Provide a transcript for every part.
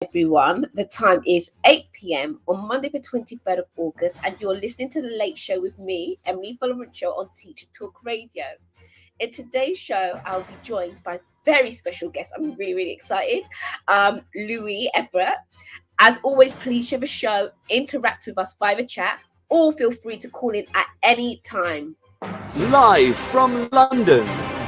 everyone. The time is 8 p.m. on Monday, the 23rd of August, and you're listening to The Late Show with me, Emily Folomencho, on Teacher Talk Radio. In today's show, I'll be joined by very special guest. I'm really, really excited. Louis Everett. As always, please share the show, interact with us via the chat, or feel free to call in at any time. Live from London,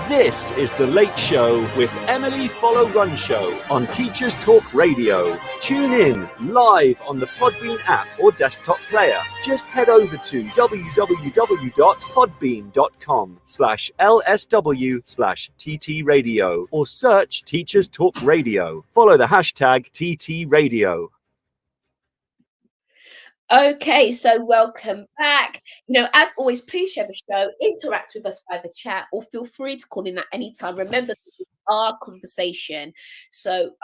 this is The Late Show with Emily Follow-Run-Show on Teachers Talk Radio. Tune in live on the Podbean app or desktop player. Just head over to www.podbean.com/LSW/TT Radio or search Teachers Talk Radio. Follow the hashtag TT Radio. Okay, so welcome back. As always, please share the show, interact with us via the chat, or feel free to call in at any time. Remember, this is our conversation. So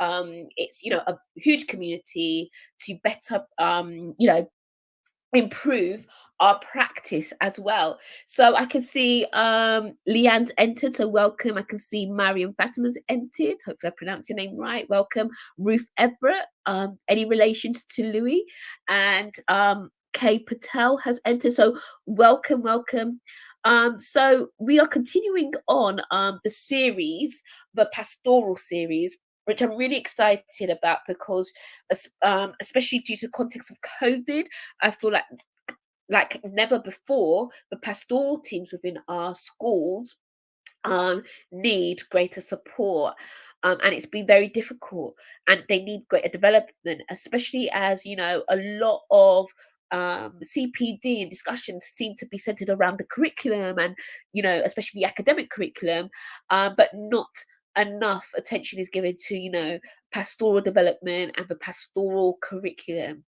it's a huge community to better improve our practice as well. So I can see Leanne's entered, so welcome. I can see Mariam Fatima's entered. Hopefully I pronounced your name right. Welcome. Ruth Everett, any relations to Louis? And Kay Patel has entered, so welcome. So we are continuing on the series, the pastoral series, which I'm really excited about because, especially due to context of COVID, I feel like never before, the pastoral teams within our schools need greater support. And it's been very difficult, and they need greater development, especially as, a lot of CPD and discussions seem to be centered around the curriculum and, especially the academic curriculum, but not enough attention is given to pastoral development and the pastoral curriculum.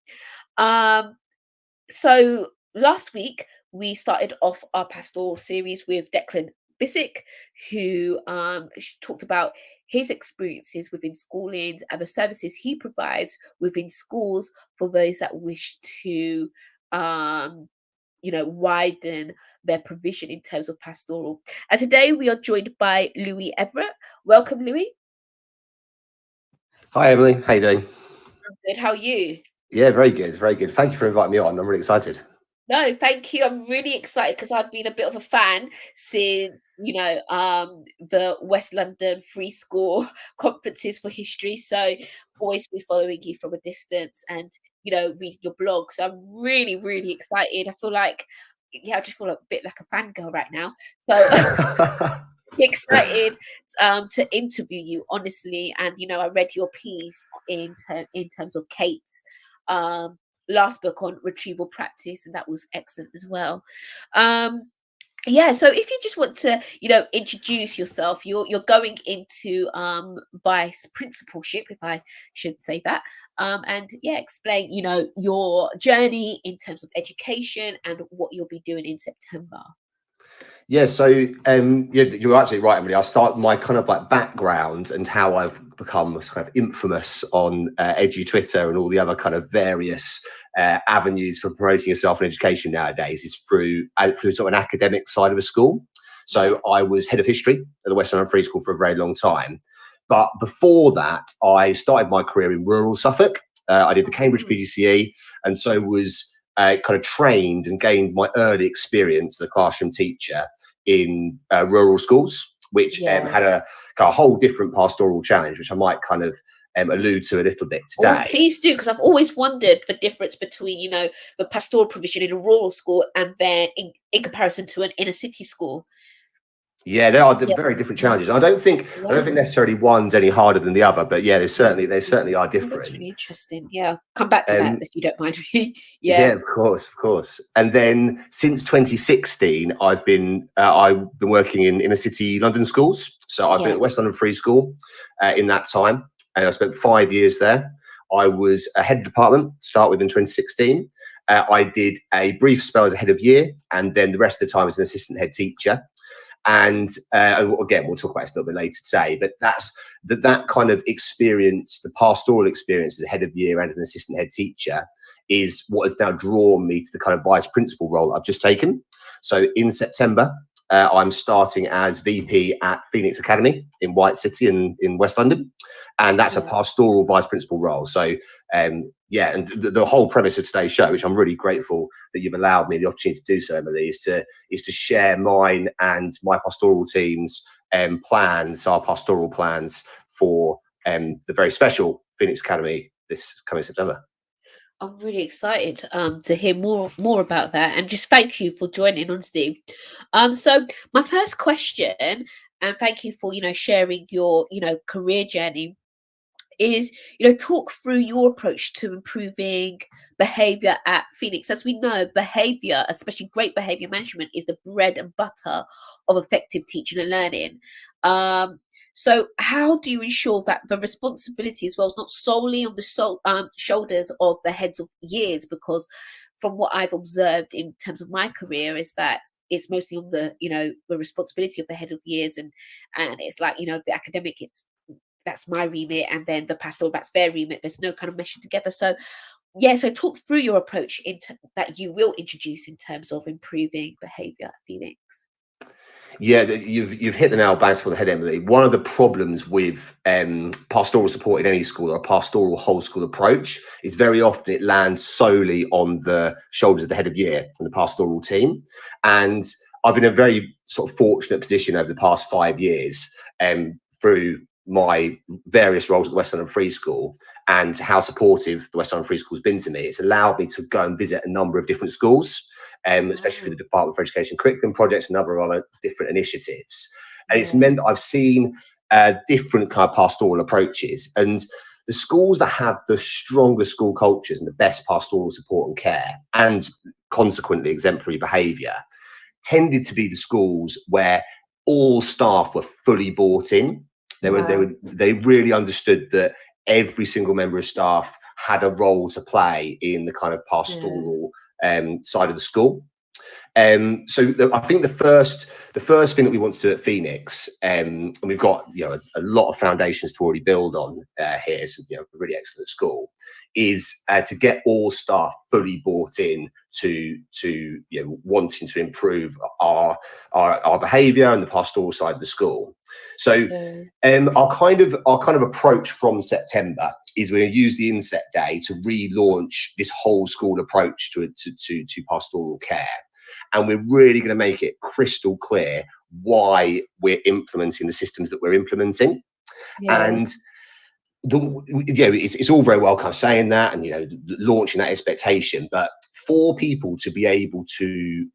So last week we started off our pastoral series with Declan Bissick, who talked about his experiences within schoolings and the services he provides within schools for those that wish to widen their provision in terms of pastoral. And today we are joined by Louis Everett. Welcome, Louis. Hi, Emily. How you doing? I'm good. How are you? Yeah, very good. Thank you for inviting me on. I'm really excited. No, thank you. I'm really excited because I've been a bit of a fan since, the West London Free School conferences for history. So always be following you from a distance and, reading your blog. So I'm really, really excited. I feel like, I just feel a bit like a fangirl right now. So excited to interview you, honestly. And, I read your piece in terms of Kate's last book on retrieval practice, and that was excellent as well. So if you just want to introduce yourself, you're going into vice principalship, if I should say that, and explain your journey in terms of education and what you'll be doing in September. Yeah, so you're absolutely right, Emily. I'll start my kind of like background and how I've become kind of infamous on Edu Twitter and all the other kind of various avenues for promoting yourself in education nowadays is through sort of an academic side of a school. So I was head of history at the West London Free School for a very long time. But before that, I started my career in rural Suffolk. I did the Cambridge PGCE, and so was kind of trained and gained my early experience as a classroom teacher in rural schools, which had a kind of whole different pastoral challenge, which I might kind of allude to a little bit today. Please do, because I've always wondered the difference between, the pastoral provision in a rural school and then in comparison to an inner city school. Yeah, there are very different challenges. I don't think necessarily one's any harder than the other, but they certainly are different. That's really interesting. Yeah, come back to that if you don't mind. Yeah, of course. And then since 2016, I've been working in inner city London schools. So I've been at West London Free School in that time, and I spent 5 years there. I was a head of department to start with in 2016. I did a brief spell as a head of year, and then the rest of the time as an assistant head teacher. And again, we'll talk about this a little bit later today, but that's that kind of experience, the pastoral experience as a head of year and an assistant head teacher, is what has now drawn me to the kind of vice principal role I've just taken. So in September, I'm starting as VP at Phoenix Academy in White City in West London, and that's a pastoral vice principal role. So yeah, and the whole premise of today's show, which I'm really grateful that you've allowed me the opportunity to do so, Emily, is to share mine and my pastoral team's plans, our pastoral plans for the very special Phoenix Academy this coming September. I'm really excited to hear more about that, and just thank you for joining on, Steve. So my first question, and thank you for sharing your career journey, is talk through your approach to improving behavior at Phoenix. As we know, behavior, especially great behavior management, is the bread and butter of effective teaching and learning. So how do you ensure that the responsibility as well is not solely on the shoulders of the heads of years? Because from what I've observed in terms of my career is that it's mostly on the the responsibility of the head of years, and it's like the academic, that's my remit, and then the pastoral, that's their remit. There's no kind of meshing together. So so talk through your approach that you will introduce in terms of improving behavior at Phoenix. Yeah, you've hit the nail bang on the head, Emily. One of the problems with pastoral support in any school, or a pastoral whole school approach, is very often it lands solely on the shoulders of the head of year and the pastoral team. And I've been in a very sort of fortunate position over the past 5 years through my various roles at the West London Free School, and how supportive the West London Free School has been to me. It's allowed me to go and visit a number of different schools, especially through the Department for Education curriculum projects and a number of other different initiatives. And it's meant that I've seen different kind of pastoral approaches, and the schools that have the strongest school cultures and the best pastoral support and care, and consequently exemplary behaviour, tended to be the schools where all staff were fully bought in. They really understood that every single member of staff had a role to play in the kind of pastoral side of the school. So I think the first thing that we want to do at Phoenix, and we've got a lot of foundations to already build on here, so a really excellent school, is to get all staff fully bought in to wanting to improve our behaviour and the pastoral side of the school. So our kind of approach from September is we're going to use the Inset Day to relaunch this whole school approach to pastoral care. And we're really going to make it crystal clear why we're implementing the systems that we're implementing. And it's all very well kind of saying that and launching that expectation, but for people to be able to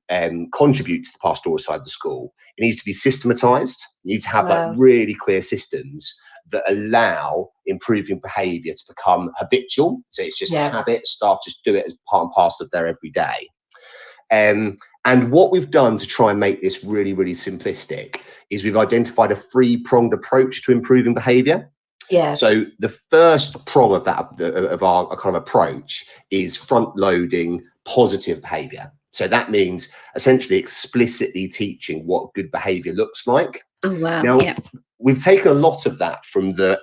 contribute to the pastoral side of the school, it needs to be systematized. You need to have like really clear systems that allow improving behaviour to become habitual. So it's just habit. Staff just do it as part and parcel of their everyday. And what we've done to try and make this really, really simplistic is we've identified a 3-pronged approach to improving behaviour. So the first prong of our kind of approach is front loading positive behaviour. So that means essentially explicitly teaching what good behaviour looks like. Oh, wow. Now, we've taken a lot of that from the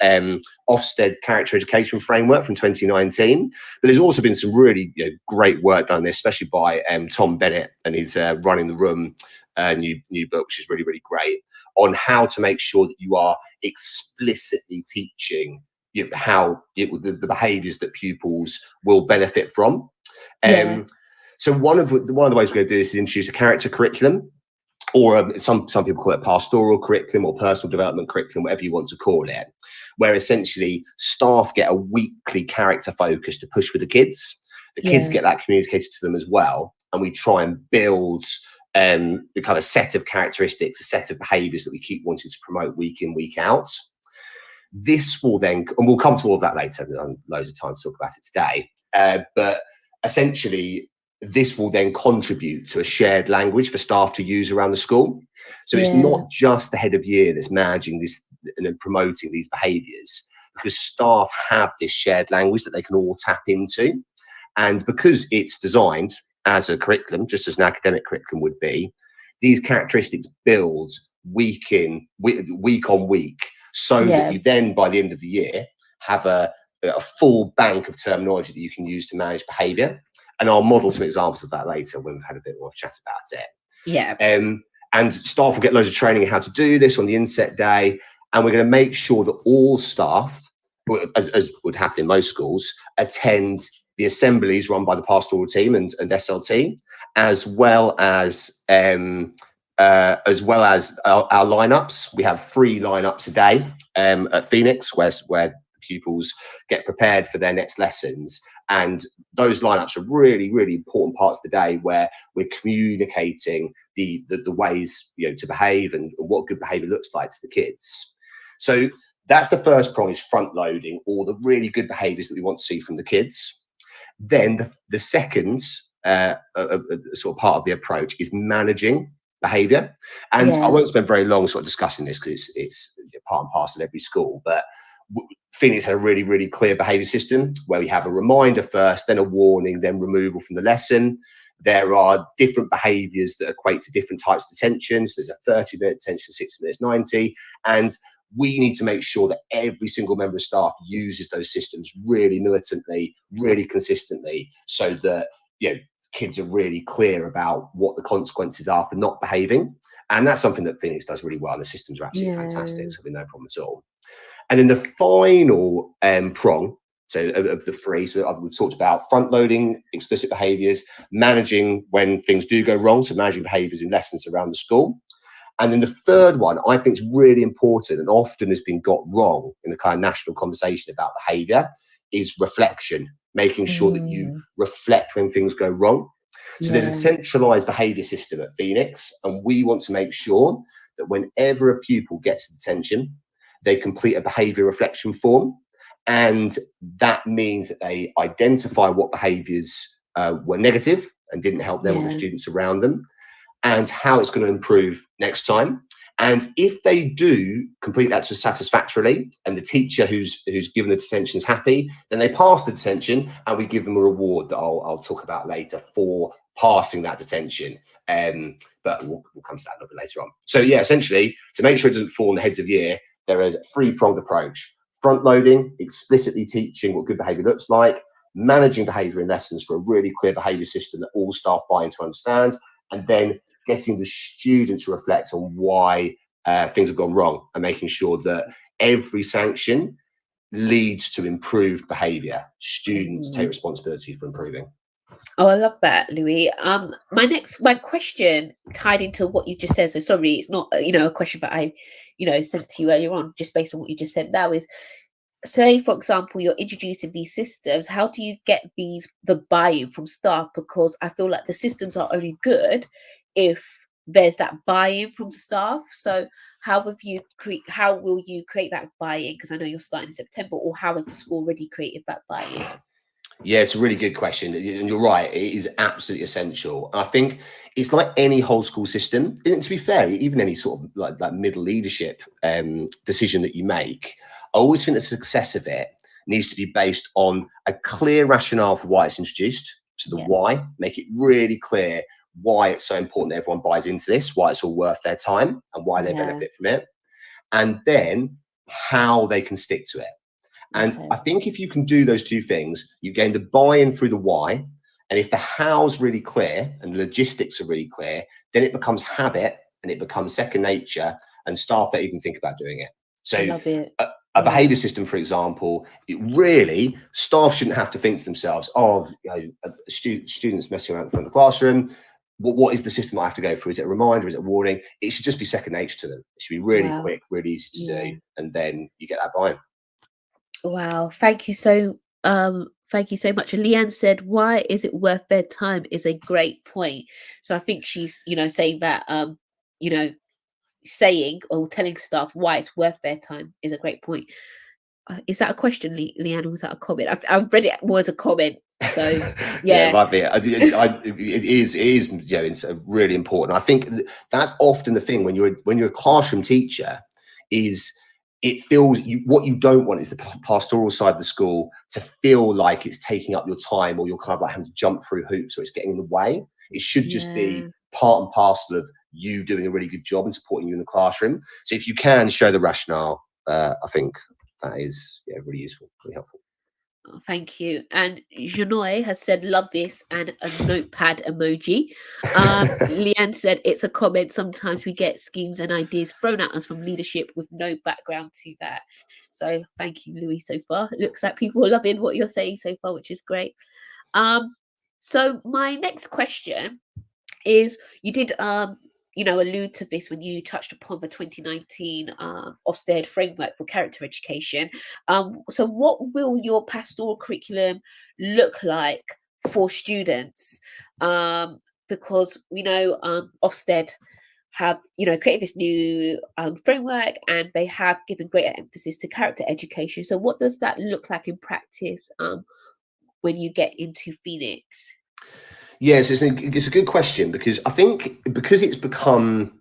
Ofsted Character Education Framework from 2019, but there's also been some really great work done there, especially by Tom Bennett and his Running the Room new book, which is really, really great, on how to make sure that you are explicitly teaching how the behaviours that pupils will benefit from. So one of the ways we're going to do this is introduce a character curriculum, or some people call it pastoral curriculum or personal development curriculum, whatever you want to call it, where essentially staff get a weekly character focus to push with the kids. The kids get that communicated to them as well, and we try and build the kind of set of characteristics, a set of behaviours that we keep wanting to promote week in, week out. This will then, and we'll come to all of that later, loads of time to talk about it today, but essentially this will then contribute to a shared language for staff to use around the school. So it's not just the head of year that's managing this and promoting these behaviours, because staff have this shared language that they can all tap into. And because it's designed as a curriculum, just as an academic curriculum would be, these characteristics build week on week, so that you then, by the end of the year, have a full bank of terminology that you can use to manage behaviour. And I'll model some examples of that later when we've had a bit more of a chat about it. And staff will get loads of training on how to do this on the inset day. And we're going to make sure that all staff, as would happen in most schools, attend the assemblies run by the pastoral team and SLT, as well as our lineups. We have 3 lineups a day at Phoenix, where pupils get prepared for their next lessons. And those lineups are really, really important parts of the day where we're communicating the ways, to behave and what good behavior looks like to the kids. So that's the first prong, is front loading all the really good behaviors that we want to see from the kids. Then the second sort of part of the approach is managing behavior. And I won't spend very long sort of discussing this because it's part and parcel of every school, but Phoenix had a really, really clear behavior system where we have a reminder first, then a warning, then removal from the lesson. There are different behaviors that equate to different types of detention. So there's a 30-minute detention, 60 minutes, 90. And we need to make sure that every single member of staff uses those systems really militantly, really consistently, so that kids are really clear about what the consequences are for not behaving. And that's something that Phoenix does really well. And the systems are absolutely fantastic. So there's no problem at all. And then the final prong, so of the 3, so we've talked about front loading explicit behaviours, managing when things do go wrong, so managing behaviours in lessons around the school. And then the third one, I think, is really important and often has been got wrong in the kind of national conversation about behaviour, is reflection, making sure that you reflect when things go wrong. So there's a centralised behaviour system at Phoenix, and we want to make sure that whenever a pupil gets detention, they complete a behaviour reflection form. And that means that they identify what behaviours were negative and didn't help them or the students around them, and how it's going to improve next time. And if they do complete that satisfactorily, and the teacher who's given the detention is happy, then they pass the detention, and we give them a reward that I'll talk about later for passing that detention. But we'll come to that a little bit later on. So essentially, to make sure it doesn't fall on the heads of year, there is a 3-pronged approach: front loading, explicitly teaching what good behaviour looks like, managing behaviour in lessons for a really clear behaviour system that all staff buy into, understand, and then getting the students to reflect on why things have gone wrong, and making sure that every sanction leads to improved behaviour. Students take responsibility for improving. Oh, I love that, Louis. My question tied into what you just said. So sorry, it's not a question, but I sent to you earlier on, just based on what you just said now, is, say for example, you're introducing these systems. How do you get the buy-in from staff? Because I feel like the systems are only good if there's that buy-in from staff. So how will you create that buy-in? Because I know you're starting in September, or how has the school already created that buy-in? Yeah, it's a really good question, and you're right, it is absolutely essential. And I think it's like any whole school system, to be fair, even any sort of like middle leadership decision that you make, I always think the success of it needs to be based on a clear rationale for why it's introduced. So the why, make it really clear why it's so important that everyone buys into this, why it's all worth their time, and why they benefit from it, and then how they can stick to it. And I think if you can do those 2 things, you gain the buy-in through the why. And if the how's really clear and the logistics are really clear, then it becomes habit and it becomes second nature, and staff don't even think about doing it. So a behaviour system, for example, staff shouldn't have to think to themselves, students messing around in front of the classroom, what is the system I have to go through? Is it a reminder? Is it a warning? It should just be second nature to them. It should be really quick, really easy to do. And then you get that buy-in. Wow, thank you so much. And Leanne said, "Why is it worth their time?" is a great point. So I think she's, saying that, saying or telling staff why it's worth their time is a great point. Is that a question, Leanne, or was that a comment? I've read it more as a comment. So yeah, it might be. It is it's really important. I think that's often the thing when you're a classroom teacher, is it feels what you don't want is the pastoral side of the school to feel like it's taking up your time, or you're kind of like having to jump through hoops, or it's getting in the way. It should just be part and parcel of you doing a really good job and supporting you in the classroom. So if you can show the rationale, I think that is really useful, really helpful. Oh, thank you. And Janoy has said, love this, and a notepad emoji. Leanne said, it's a comment. Sometimes we get schemes and ideas thrown at us from leadership with no background to that. So thank you, Louis, so far. It looks like people are loving what you're saying so far, which is great. So my next question is, you did allude to this when you touched upon the 2019 Ofsted framework for character education. So what will your pastoral curriculum look like for students? Because we know Ofsted have created this new framework, and they have given greater emphasis to character education. So what does that look like in practice when you get into Phoenix? Yes, it's a good question, because I think because it's become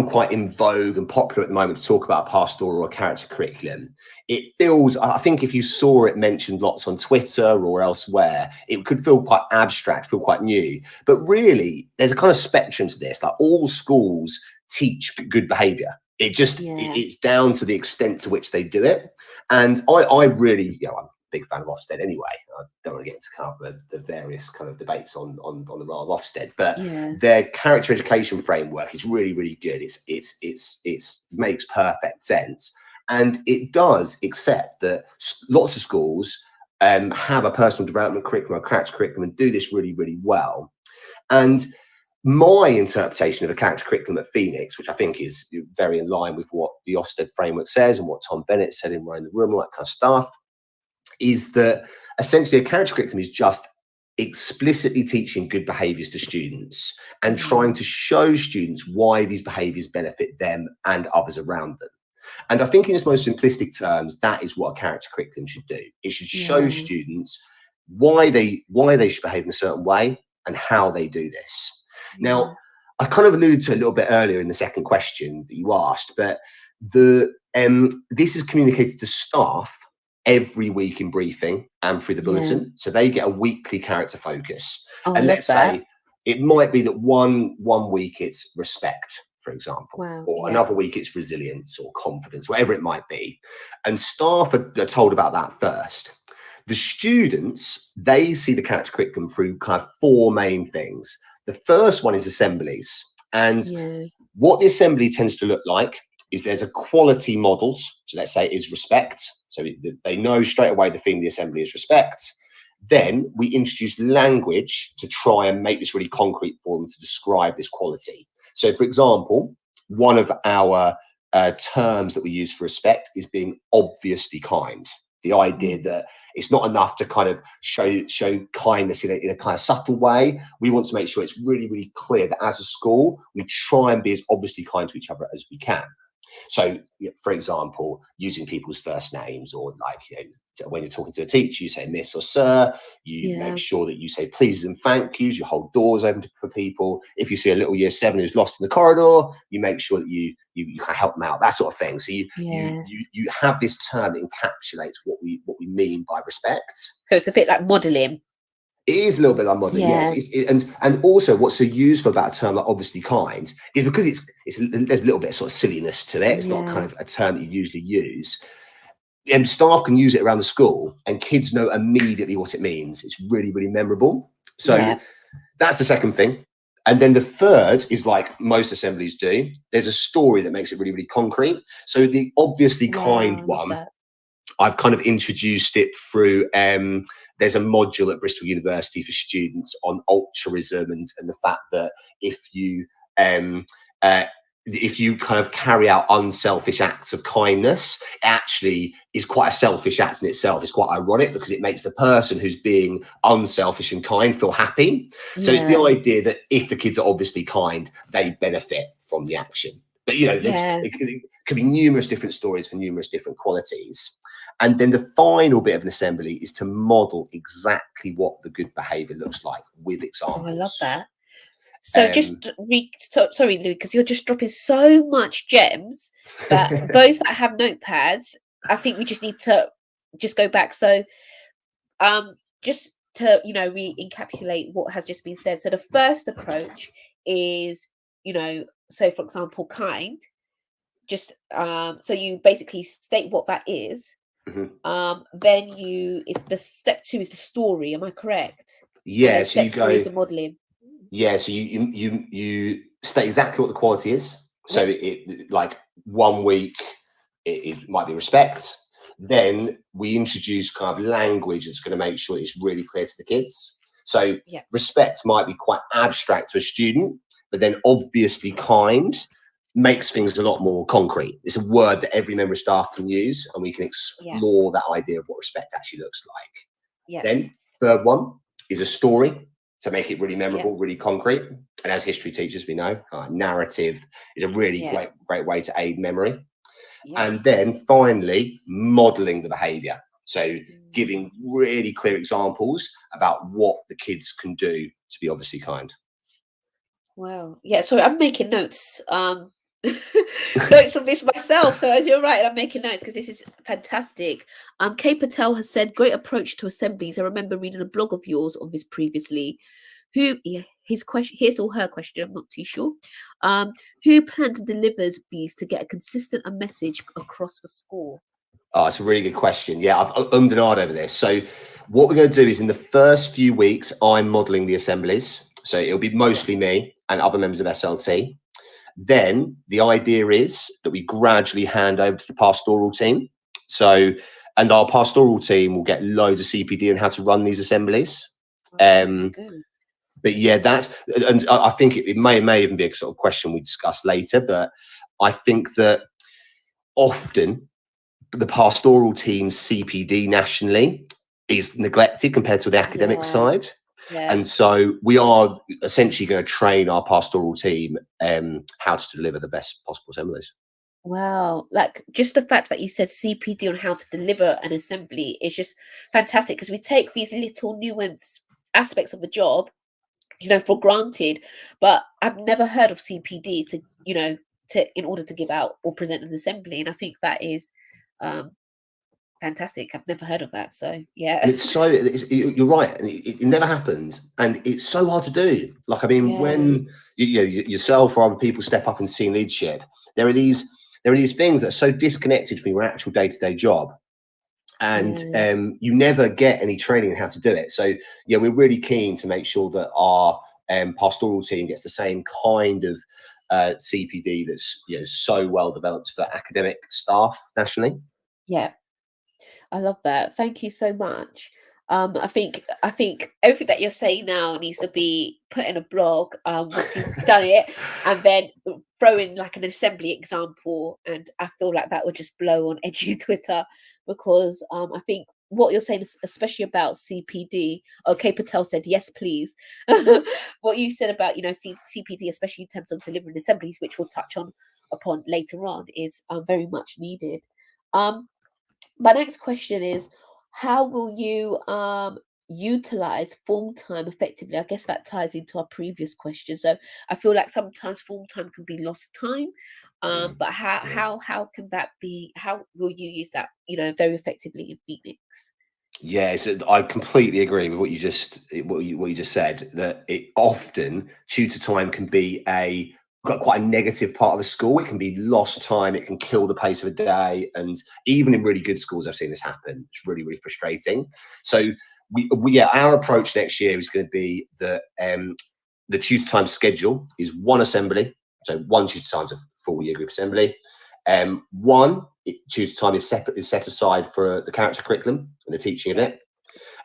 quite in vogue and popular at the moment to talk about pastoral or character curriculum. It feels, I think if you saw it mentioned lots on Twitter or elsewhere, it could feel quite abstract, feel quite new. But really, there's a kind of spectrum to this. Like, all schools teach good behaviour. It's down to the extent to which they do it. And I really, I'm big fan of Ofsted anyway. I don't want to get into kind of the various kind of debates on the role of Ofsted, but their character education framework is really, really good. It makes perfect sense, and it does accept that lots of schools have a personal development curriculum, a character curriculum, and do this really, really well. And my interpretation of a character curriculum at Phoenix, which I think is very in line with what the Ofsted framework says and what Tom Bennett said in Running the Room, all that kind of stuff, is that essentially a character curriculum is just explicitly teaching good behaviours to students and trying to show students why these behaviours benefit them and others around them. And I think in its most simplistic terms, that is what a character curriculum should do. It should show students why they should behave in a certain way and how they do this. Now, I kind of alluded to a little bit earlier in the second question that you asked, but this is communicated to staff every week in briefing and through the bulletin. So they get a weekly character focus. And let's say it might be that one week it's respect, for example, or another week it's resilience or confidence, whatever it might be. And staff are told about that first. The students, they see the character curriculum through kind of four main things. The first one is assemblies. And what the assembly tends to look like is there's a quality models. So let's say it is respect. So they know straight away the theme of the assembly is respect. Then we introduce language to try and make this really concrete for them to describe this quality. So, for example, one of our terms that we use for respect is being obviously kind. The idea that it's not enough to kind of show kindness in a kind of subtle way. We want to make sure it's really, really clear that as a school, we try and be as obviously kind to each other as we can. So, for example, using people's first names, or when you're talking to a teacher, you say miss or sir. You make sure that you say please and thank yous. You hold doors open for people. If you see a little year 7 who's lost in the corridor, you make sure that you kind of help them out. That sort of thing. So you have this term that encapsulates what we mean by respect. So it's a bit like modelling. It is a little bit like modelling, yes. And also what's so useful about a term like obviously kind is because there's a little bit of sort of silliness to it. It's not kind of a term that you usually use. And staff can use it around the school and kids know immediately what it means. It's really, really memorable. So that's the second thing. And then the third is like most assemblies do. There's a story that makes it really, really concrete. So the obviously kind one, I've kind of introduced it through, there's a module at Bristol University for students on altruism and the fact that if you kind of carry out unselfish acts of kindness, it actually is quite a selfish act in itself. It's quite ironic because it makes the person who's being unselfish and kind feel happy. So it's the idea that if the kids are obviously kind, they benefit from the action. But, it could be numerous different stories for numerous different qualities. And then the final bit of an assembly is to model exactly what the good behaviour looks like with examples. Oh, I love that. So sorry, Lou, because you're just dropping so much gems that those that have notepads, I think we just need to just go back. So just to, re-encapsulate what has just been said. So the first approach is, so for example, kind. Just so you basically state what that is. Then it's the step 2 is the story. Am I correct? Yeah, and so you step 3 is go, the modeling. yeah, so you state exactly what the quality is. So Yep. it like 1 week it might be respect. Then we introduce kind of language that's going to make sure it's really clear to the kids. So Yep. respect might be quite abstract to a student, but then obviously kind makes things a lot more concrete. It's a word that every member of staff can use, and we can explore that idea of what respect actually looks like. Yeah. Then third one is a story to make it really memorable, Yeah. really concrete. And as history teachers, we know narrative is a really great way to aid memory. Yeah. And then finally, modeling the behavior. So giving really clear examples about what the kids can do to be obviously kind. Wow. Yeah, sorry, I'm making notes. Notes on this myself. So as you're right, I'm making notes because this is fantastic. Kay Patel has said, great approach to assemblies. I remember reading a blog of yours on this previously. His question, here's all her question, I'm not too sure. Who plans and delivers these to get a consistent message across the school? Oh, it's a really good question. Yeah, I've and ahed over this. So what we're going to do is in the first few weeks, I'm modelling the assemblies. So it'll be mostly me and other members of SLT. Then the idea is that we gradually hand over to the pastoral team. So, and our pastoral team will get loads of CPD on how to run these assemblies. But yeah, and I think it may even be a sort of question we discuss later, but I think that often the pastoral team's CPD nationally is neglected compared to the academic side. Yeah. And so we are essentially going to train our pastoral team how to deliver the best possible assemblies. Wow, like just the fact that you said CPD on how to deliver an assembly is just fantastic because we take these little nuanced aspects of the job, for granted, but I've never heard of CPD to in order to give out or present an assembly, and I think that is fantastic. I've never heard of that, so yeah. You're right, and it never happens, and it's so hard to do. Like, I mean, when yourself or other people step up and see leadership, there are these things that are so disconnected from your actual day-to-day job, and you never get any training in how to do it. So yeah, we're really keen to make sure that our pastoral team gets the same kind of CPD that's so well developed for academic staff nationally. Yeah, I love that. Thank you so much. I think everything that you're saying now needs to be put in a blog once you've done it, and then throw in like an assembly example. And I feel like that would just blow on Edu Twitter because I think what you're saying, especially about CPD. Okay, Patel said yes, please. What you said about CPD, especially in terms of delivering assemblies, which we'll touch upon later on, is very much needed. My next question is, how will you utilize form time effectively? I guess that ties into our previous question. So I feel like sometimes form time can be lost time, but how can that be? How will you use that very effectively in Phoenix? Yeah, so I completely agree with what you just said. That it often tutor time can be quite a negative part of a school. It can be lost time. It can kill the pace of a day. And even in really good schools, I've seen this happen. It's really, really frustrating. So our approach next year is going to be that the tutor time schedule is one assembly. So one tutor time is a full year group assembly. One tutor time is set aside for the character curriculum and the teaching of it.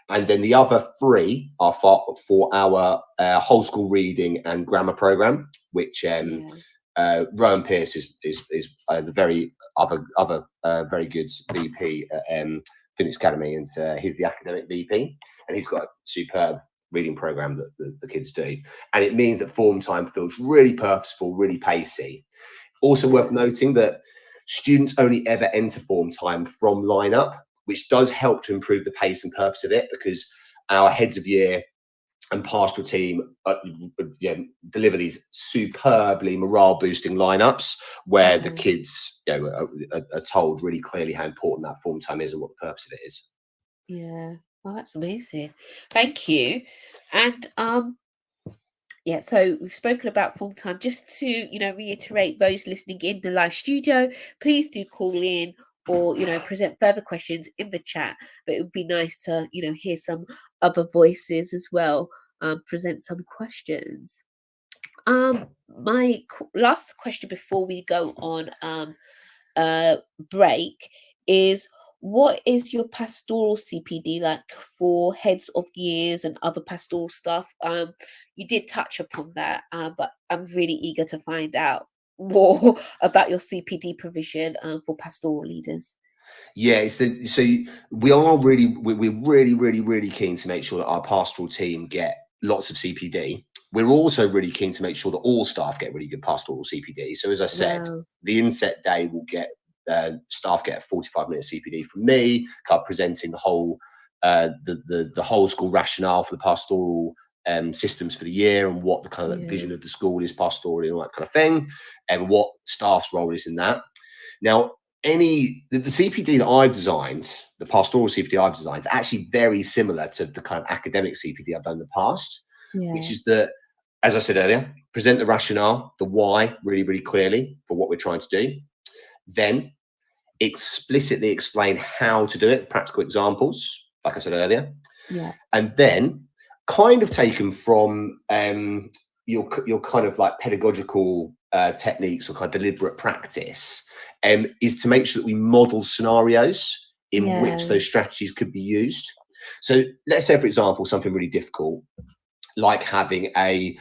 And then the other 3 are for our whole school reading and grammar program, which Rowan Pierce is the very other very good VP at Phoenix Academy, and he's the academic VP, and he's got a superb reading program that the kids do, and it means that form time feels really purposeful, really pacey. Also worth noting that students only ever enter form time from lineup, which does help to improve the pace and purpose of it, because our heads of year and pastoral team deliver these superbly morale boosting lineups where the kids are told really clearly how important that form time is and what the purpose of it is. Yeah, well, that's amazing. Thank you. And yeah, so we've spoken about full time. Just to reiterate, those listening in the live studio, please do call in or, you know, present further questions in the chat. But it would be nice to, you know, hear some other voices as well, present some questions. My last question before we go on break is, what is your pastoral CPD like for heads of years and other pastoral stuff? You did touch upon that, but I'm really eager to find out more about your CPD provision for pastoral leaders. Yeah, so we're really keen to make sure that our pastoral team get lots of CPD. We're also really keen to make sure that all staff get really good pastoral CPD. So as I said, Wow. the inset day will get staff get a 45-minute CPD from me, kind of presenting the whole the whole school rationale for the pastoral systems for the year, and what the kind of vision of the school is pastorally and all that kind of thing, and what staff's role is in that. Now, the CPD that I've designed, the pastoral CPD I've designed, is actually very similar to the kind of academic CPD I've done in the past, which is that, as I said earlier, present the rationale, the why, really clearly for what we're trying to do. Then explicitly explain how to do it, practical examples, like I said earlier. Yeah. And then kind of taken from your kind of like pedagogical techniques or kind of deliberate practice, is to make sure that we model scenarios in which those strategies could be used. So let's say, for example, something really difficult, like having a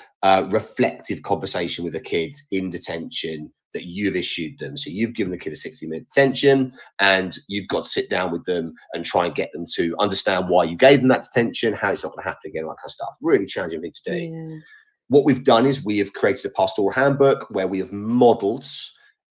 reflective conversation with the kids in detention that you've issued them. So you've given the kid a 60-minute detention, and you've got to sit down with them and try and get them to understand why you gave them that detention, how it's not going to happen again, all that kind of stuff. Really challenging thing to do. Yeah. What we've done is we have created a pastoral handbook where we have modelled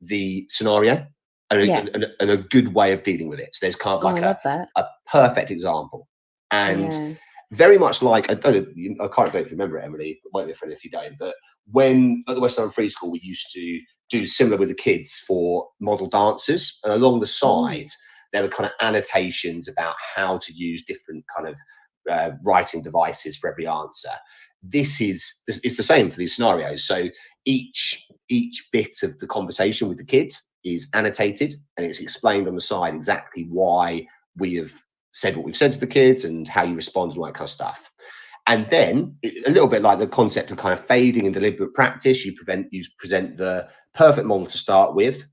the scenario and a good way of dealing with it. So there's kind of like a perfect example. And very much like, I can't if you remember it, Emily, it might be a friend if you don't, but when at the West London Free School, we used to do similar with the kids for model dancers, and along the side there were kind of annotations about how to use different kind of writing devices for every answer. It's the same for these scenarios. So each bit of the conversation with the kid is annotated, and it's explained on the side exactly why we have said what we've said to the kids and how you respond and all that kind of stuff. And then a little bit like the concept of kind of fading and deliberate practice, you present the perfect model to start with.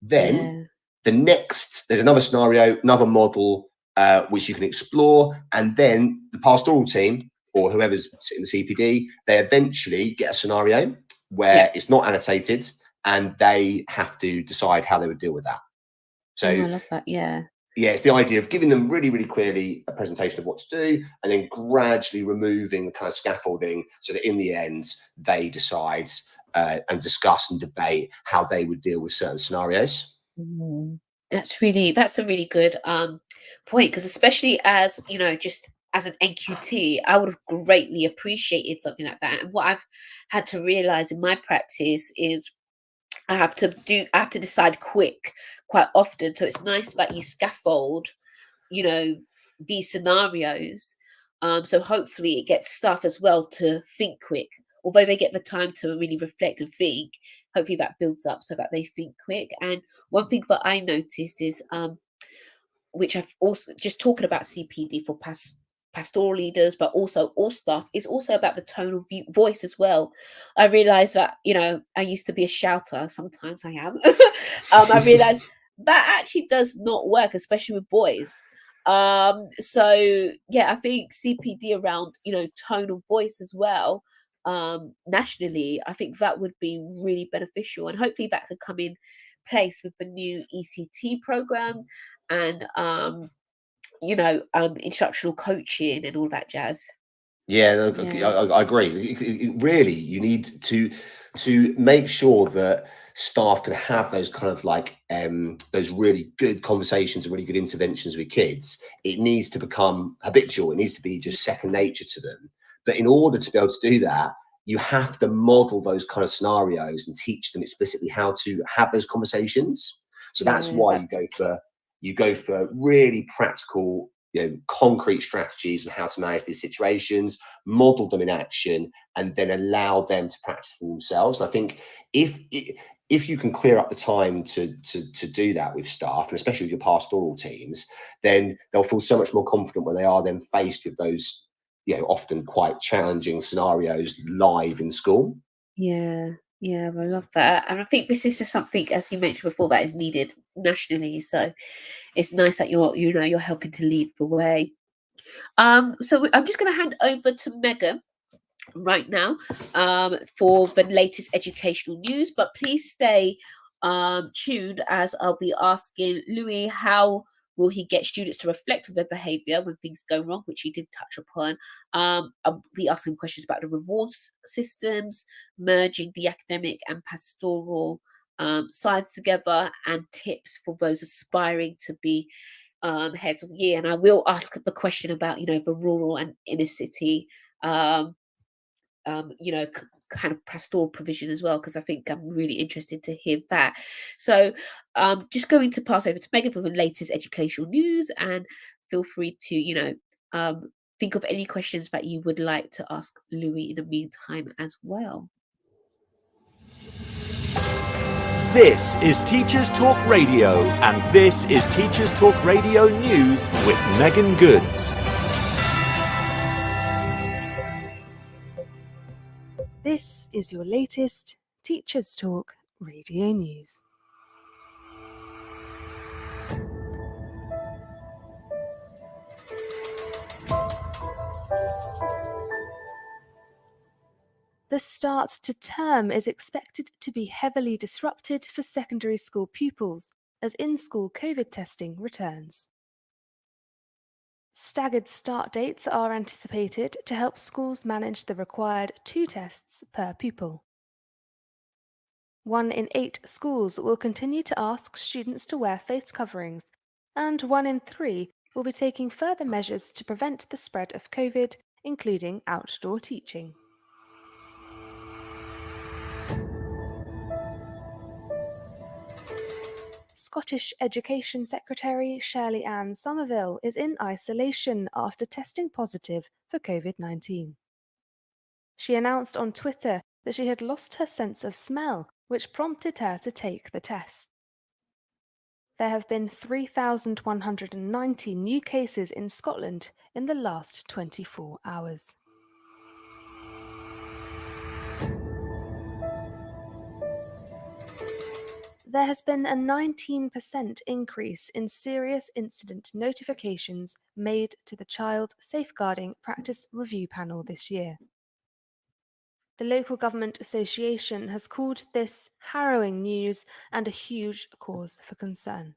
Then there's another scenario, another model, which you can explore. And then the pastoral team, or whoever's sitting the CPD, they eventually get a scenario where it's not annotated, and they have to decide how they would deal with that. So I love that. Yeah, it's the idea of giving them really clearly a presentation of what to do, and then gradually removing the kind of scaffolding so that in the end they decide and discuss and debate how they would deal with certain scenarios. That's a really good point, because especially as, you know, just as an NQT, I would have greatly appreciated something like that. And what I've had to realize in my practice is I have to decide quite often. So it's nice that you scaffold, you know, these scenarios. So hopefully it gets staff as well to think quick. Although they get the time to really reflect and think, hopefully that builds up so that they think quick. And one thing that I noticed is, which I've also just talking about CPD for pastoral leaders, but also all staff, is also about the tone of voice as well. I realized that, you know, I used to be a shouter. Sometimes I am. I realized that actually does not work, especially with boys. So yeah, I think CPD around, you know, tone of voice as well, nationally, I think that would be really beneficial, and hopefully that could come in place with the new ECT program and you know, instructional coaching and all that jazz. Yeah, no, I agree. Really, you need to make sure that staff can have those kind of like those really good conversations and really good interventions with kids. It needs to become habitual. It needs to be just second nature to them. But in order to be able to do that, you have to model those kind of scenarios and teach them explicitly how to have those conversations. So that's why you go for really practical concrete strategies on how to manage these situations, model them in action, and then allow them to practice them themselves. And I think if you can clear up the time to do that with staff, and especially with your pastoral teams, then they'll feel so much more confident when they are then faced with those, often quite challenging scenarios live in school. Yeah, I love that. And I think this is just something, as you mentioned before, that is needed nationally. So it's nice that you're helping to lead the way. So I'm just going to hand over to Megan right now for the latest educational news, but please stay tuned, as I'll be asking Louis how will he get students to reflect on their behaviour when things go wrong, which he did touch upon. I'll be asking questions about the rewards systems, merging the academic and pastoral sides together, and tips for those aspiring to be heads of year. And I will ask the question about the rural and inner city kind of pastoral provision as well, because I think I'm really interested to hear that. So just going to pass over to Megan for the latest educational news, and feel free to think of any questions that you would like to ask Louis in the meantime as well. This is Teachers Talk Radio, and this is Teachers Talk Radio News with Megan Goods. This is your latest Teachers Talk Radio News. The start to term is expected to be heavily disrupted for secondary school pupils as in-school COVID testing returns. Staggered start dates are anticipated to help schools manage the required 2 tests per pupil. 1 in 8 schools will continue to ask students to wear face coverings, and 1 in 3 will be taking further measures to prevent the spread of COVID, including outdoor teaching. Scottish Education Secretary Shirley-Ann Somerville is in isolation after testing positive for COVID-19. She announced on Twitter that she had lost her sense of smell, which prompted her to take the test. There have been 3,190 new cases in Scotland in the last 24 hours. There has been a 19% increase in serious incident notifications made to the Child Safeguarding Practice Review Panel this year. The Local Government Association has called this harrowing news and a huge cause for concern.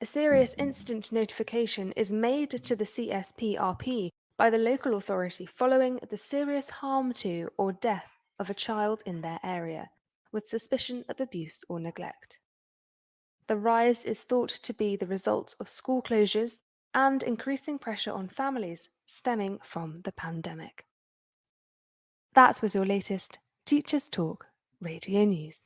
A serious incident notification is made to the CSPRP by the local authority following the serious harm to or death of a child in their area, with suspicion of abuse or neglect. The rise is thought to be the result of school closures and increasing pressure on families stemming from the pandemic. That was your latest Teachers Talk Radio News.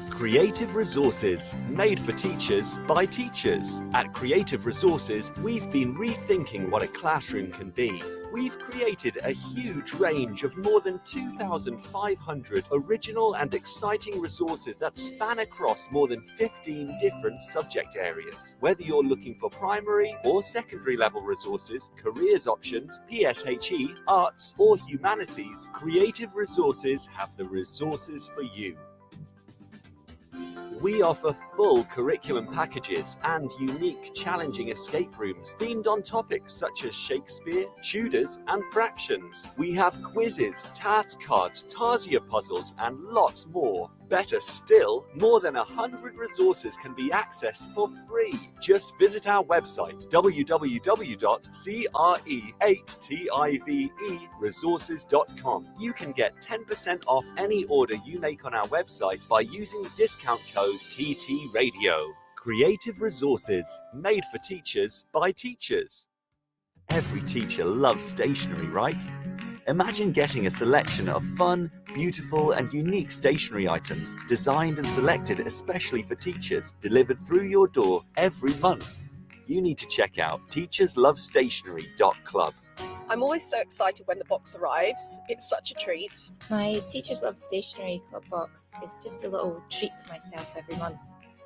Creative Resources, made for teachers by teachers. At Creative Resources, we've been rethinking what a classroom can be. We've created a huge range of more than 2,500 original and exciting resources that span across more than 15 different subject areas. Whether you're looking for primary or secondary level resources, careers options, PSHE, arts or humanities, Creative Resources have the resources for you. We offer full curriculum packages and unique, challenging escape rooms themed on topics such as Shakespeare, Tudors, and fractions. We have quizzes, task cards, Tarsier puzzles, and lots more. Better still, more than 100 resources can be accessed for free. Just visit our website, www.cre8tiveresources.com. You can get 10% off any order you make on our website by using the discount code TTRadio. Creative Resources, made for teachers by teachers. Every teacher loves stationery, right? Imagine getting a selection of fun, beautiful and unique stationery items designed and selected especially for teachers, delivered through your door every month. You need to check out teacherslovestationery.club. I'm always so excited when the box arrives. It's such a treat. My Teachers Love Stationery Club box is just a little treat to myself every month.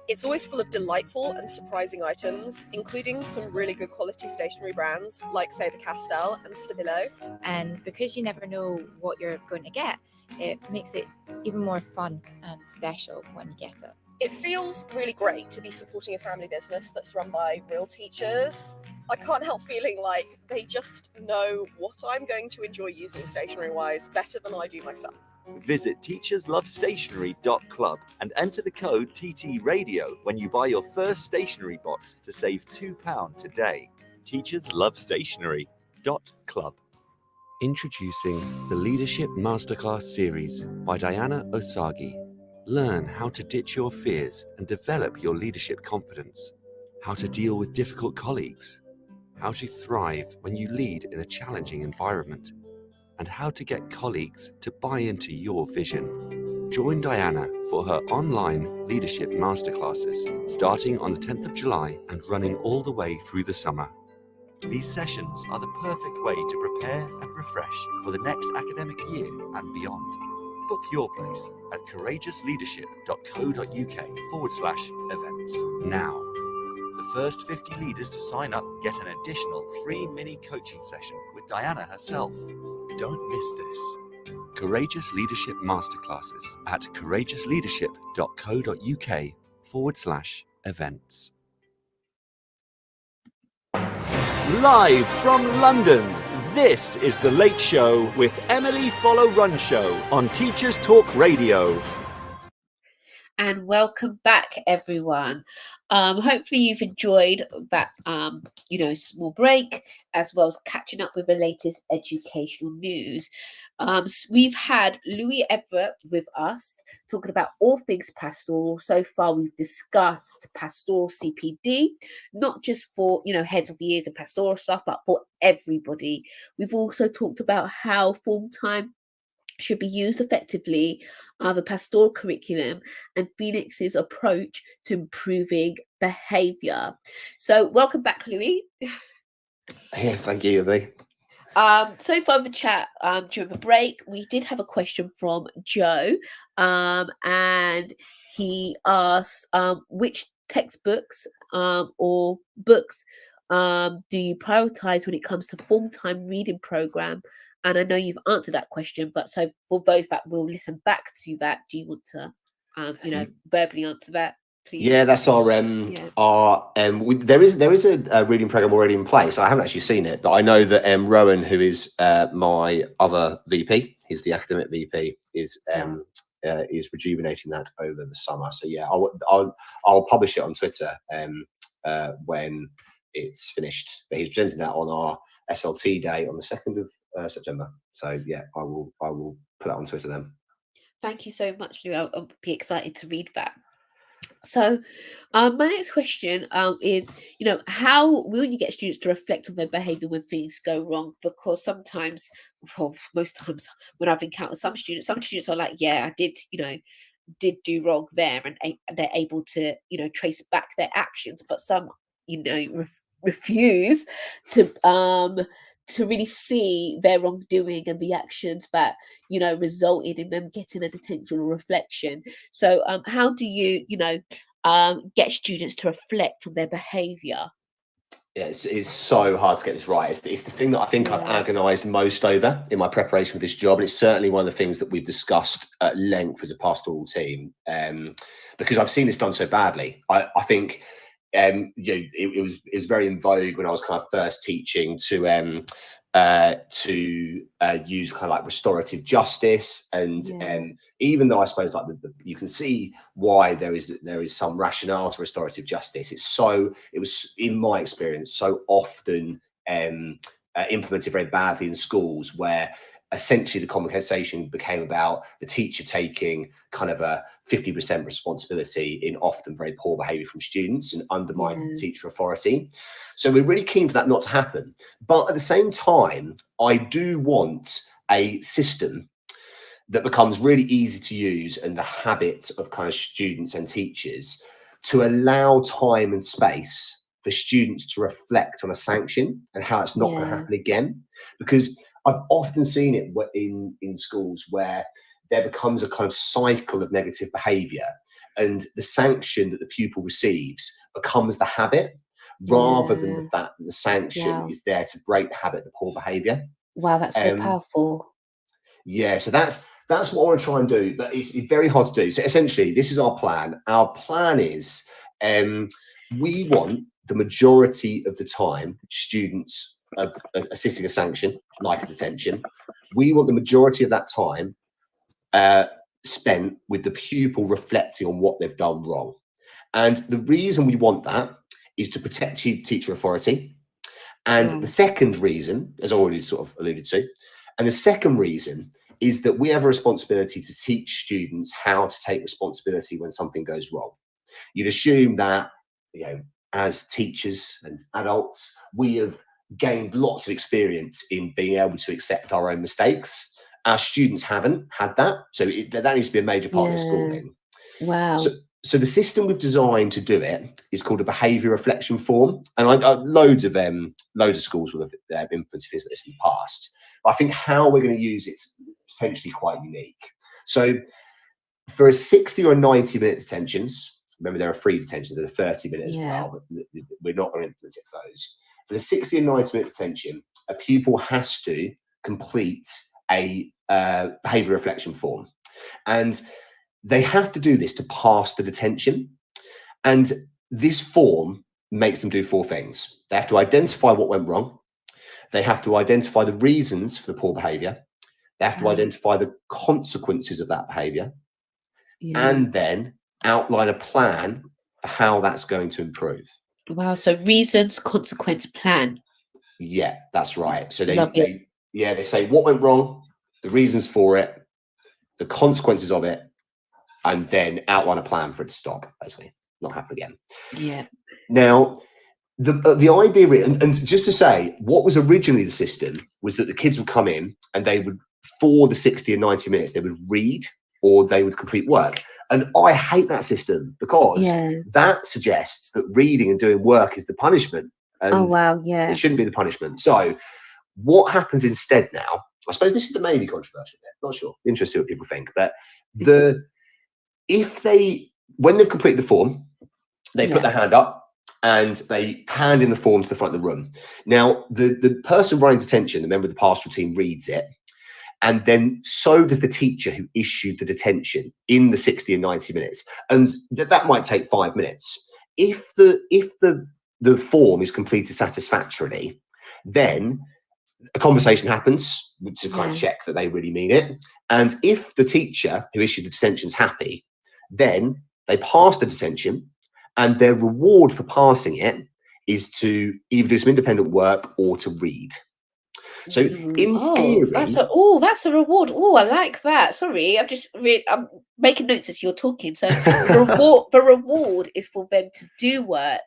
It's always full of delightful and surprising items, including some really good quality stationery brands like Faber-Castell and Stabilo. And because you never know what you're going to get, it makes it even more fun and special when you get it. It feels really great to be supporting a family business that's run by real teachers. I can't help feeling like they just know what I'm going to enjoy using stationery-wise better than I do myself. Visit teacherslovestationery.club and enter the code TTRadio when you buy your first stationery box to save £2 today. teacherslovestationery.club. Introducing the Leadership Masterclass series by Diana Osagi. Learn how to ditch your fears and develop your leadership confidence. How to deal with difficult colleagues. How to thrive when you lead in a challenging environment. And how to get colleagues to buy into your vision. Join Diana for her online leadership masterclasses starting on the 10th of July and running all the way through the summer. These sessions are the perfect way to prepare and refresh for the next academic year and beyond. Book your place at courageousleadership.co.uk/events now. The first 50 leaders to sign up get an additional free mini coaching session with Diana herself. Don't miss this. Courageous Leadership Masterclasses at courageousleadership.co.uk/events. Live from London, this is The Late Show with Emily Follow Run Show on Teachers Talk Radio. And welcome back, everyone. Hopefully you've enjoyed that, small break, as well as catching up with the latest educational news. We've had Louis Everett with us talking about all things pastoral. So far, we've discussed pastoral CPD, not just for, heads of years and pastoral stuff, but for everybody. We've also talked about how full-time should be used effectively, the pastoral curriculum, and Phoenix's approach to improving behaviour. So welcome back, Louis. Yeah, thank you, Emily. So far in the chat during the break, we did have a question from Joe, and he asked which textbooks or books do you prioritise when it comes to full-time reading programme? And I know you've answered that question, but so for those that will listen back to that, do you want to, verbally answer that, please? Yeah, that's there is a reading program already in place. I haven't actually seen it, but I know that Rowan, who is my other VP, he's the academic VP, is rejuvenating that over the summer. So yeah, I'll publish it on Twitter when it's finished. But he's presenting that on our SLT day on the 2nd of September. So yeah, I will put that on Twitter then. Thank you so much, Lou. I'll be excited to read that. So my next question is, how will you get students to reflect on their behaviour when things go wrong? Because sometimes, most times when I've encountered some students are like, yeah, I did do wrong there, and they're able to, trace back their actions, but some, refuse to really see their wrongdoing and the actions that resulted in them getting a detention or reflection. So how do you get students to reflect on their behavior? Yeah, it's so hard to get this right. It's the thing that I think I've agonized most over in my preparation for this job, and it's certainly one of the things that we've discussed at length as a pastoral team, because I've seen this done so badly. I think it was very in vogue when I was kind of first teaching to use kind of like restorative justice, and even though I suppose like you can see why there is some rationale to restorative justice, it was in my experience so often implemented very badly in schools where essentially the conversation became about the teacher taking kind of a 50% responsibility in often very poor behaviour from students and undermining teacher authority. So we're really keen for that not to happen. But at the same time, I do want a system that becomes really easy to use and the habit of kind of students and teachers to allow time and space for students to reflect on a sanction and how it's not going to happen again. Because I've often seen it in schools where there becomes a kind of cycle of negative behaviour, and the sanction that the pupil receives becomes the habit rather than the fact that the sanction is there to break the habit, the poor behaviour. Wow, that's so powerful. Yeah, so that's what I want to try and do, but it's very hard to do. So essentially, this is our plan. Our plan is we want the majority of the time students of assisting a sanction, like a detention, we want the majority of that time spent with the pupil reflecting on what they've done wrong. And the reason we want that is to protect teacher authority. And the second reason, as I already sort of alluded to, and the second reason is that we have a responsibility to teach students how to take responsibility when something goes wrong. You'd assume that, you know, as teachers and adults, we have gained lots of experience in being able to accept our own mistakes. Our students haven't had that, so that needs to be a major part of the schooling. Wow. So the system we've designed to do it is called a behaviour reflection form, and loads of schools will have implemented this in the past. But I think how we're going to use it's potentially quite unique. So for a 60 or 90-minute detentions, remember there are 3 detentions, there are 30-minute as well, but we're not going to implement it for those. For the 60 and 90-minute detention, a pupil has to complete a behaviour reflection form, and they have to do this to pass the detention. And this form makes them do 4 things. They have to identify what went wrong. They have to identify the reasons for the poor behaviour. They have to identify the consequences of that behaviour, and then outline a plan for how that's going to improve. Wow. So reasons, consequence, plan. Yeah, that's right. So they say what went wrong, the reasons for it, the consequences of it, and then outline a plan for it to stop, basically, not happen again. Yeah. Now, the idea, and just to say, what was originally the system was that the kids would come in and they would, for the 60 and 90 minutes, they would read or they would complete work. And I hate that system because that suggests that reading and doing work is the punishment. And it shouldn't be the punishment. So what happens instead now, I suppose this is the maybe controversial bit, not sure, interesting what people think, but when they've completed the form, they put their hand up and they hand in the form to the front of the room. Now, the person running detention, the member of the pastoral team, reads it, and then so does the teacher who issued the detention in the 60 and 90 minutes. And that might take 5 minutes. If the form is completed satisfactorily, then a conversation happens to kind of check that they really mean it. And if the teacher who issued the detention is happy, then they pass the detention, and their reward for passing it is to either do some independent work or to read. So in theory, that's a reward. Oh, I like that. Sorry, I'm making notes as you're talking. So the reward is for them to do work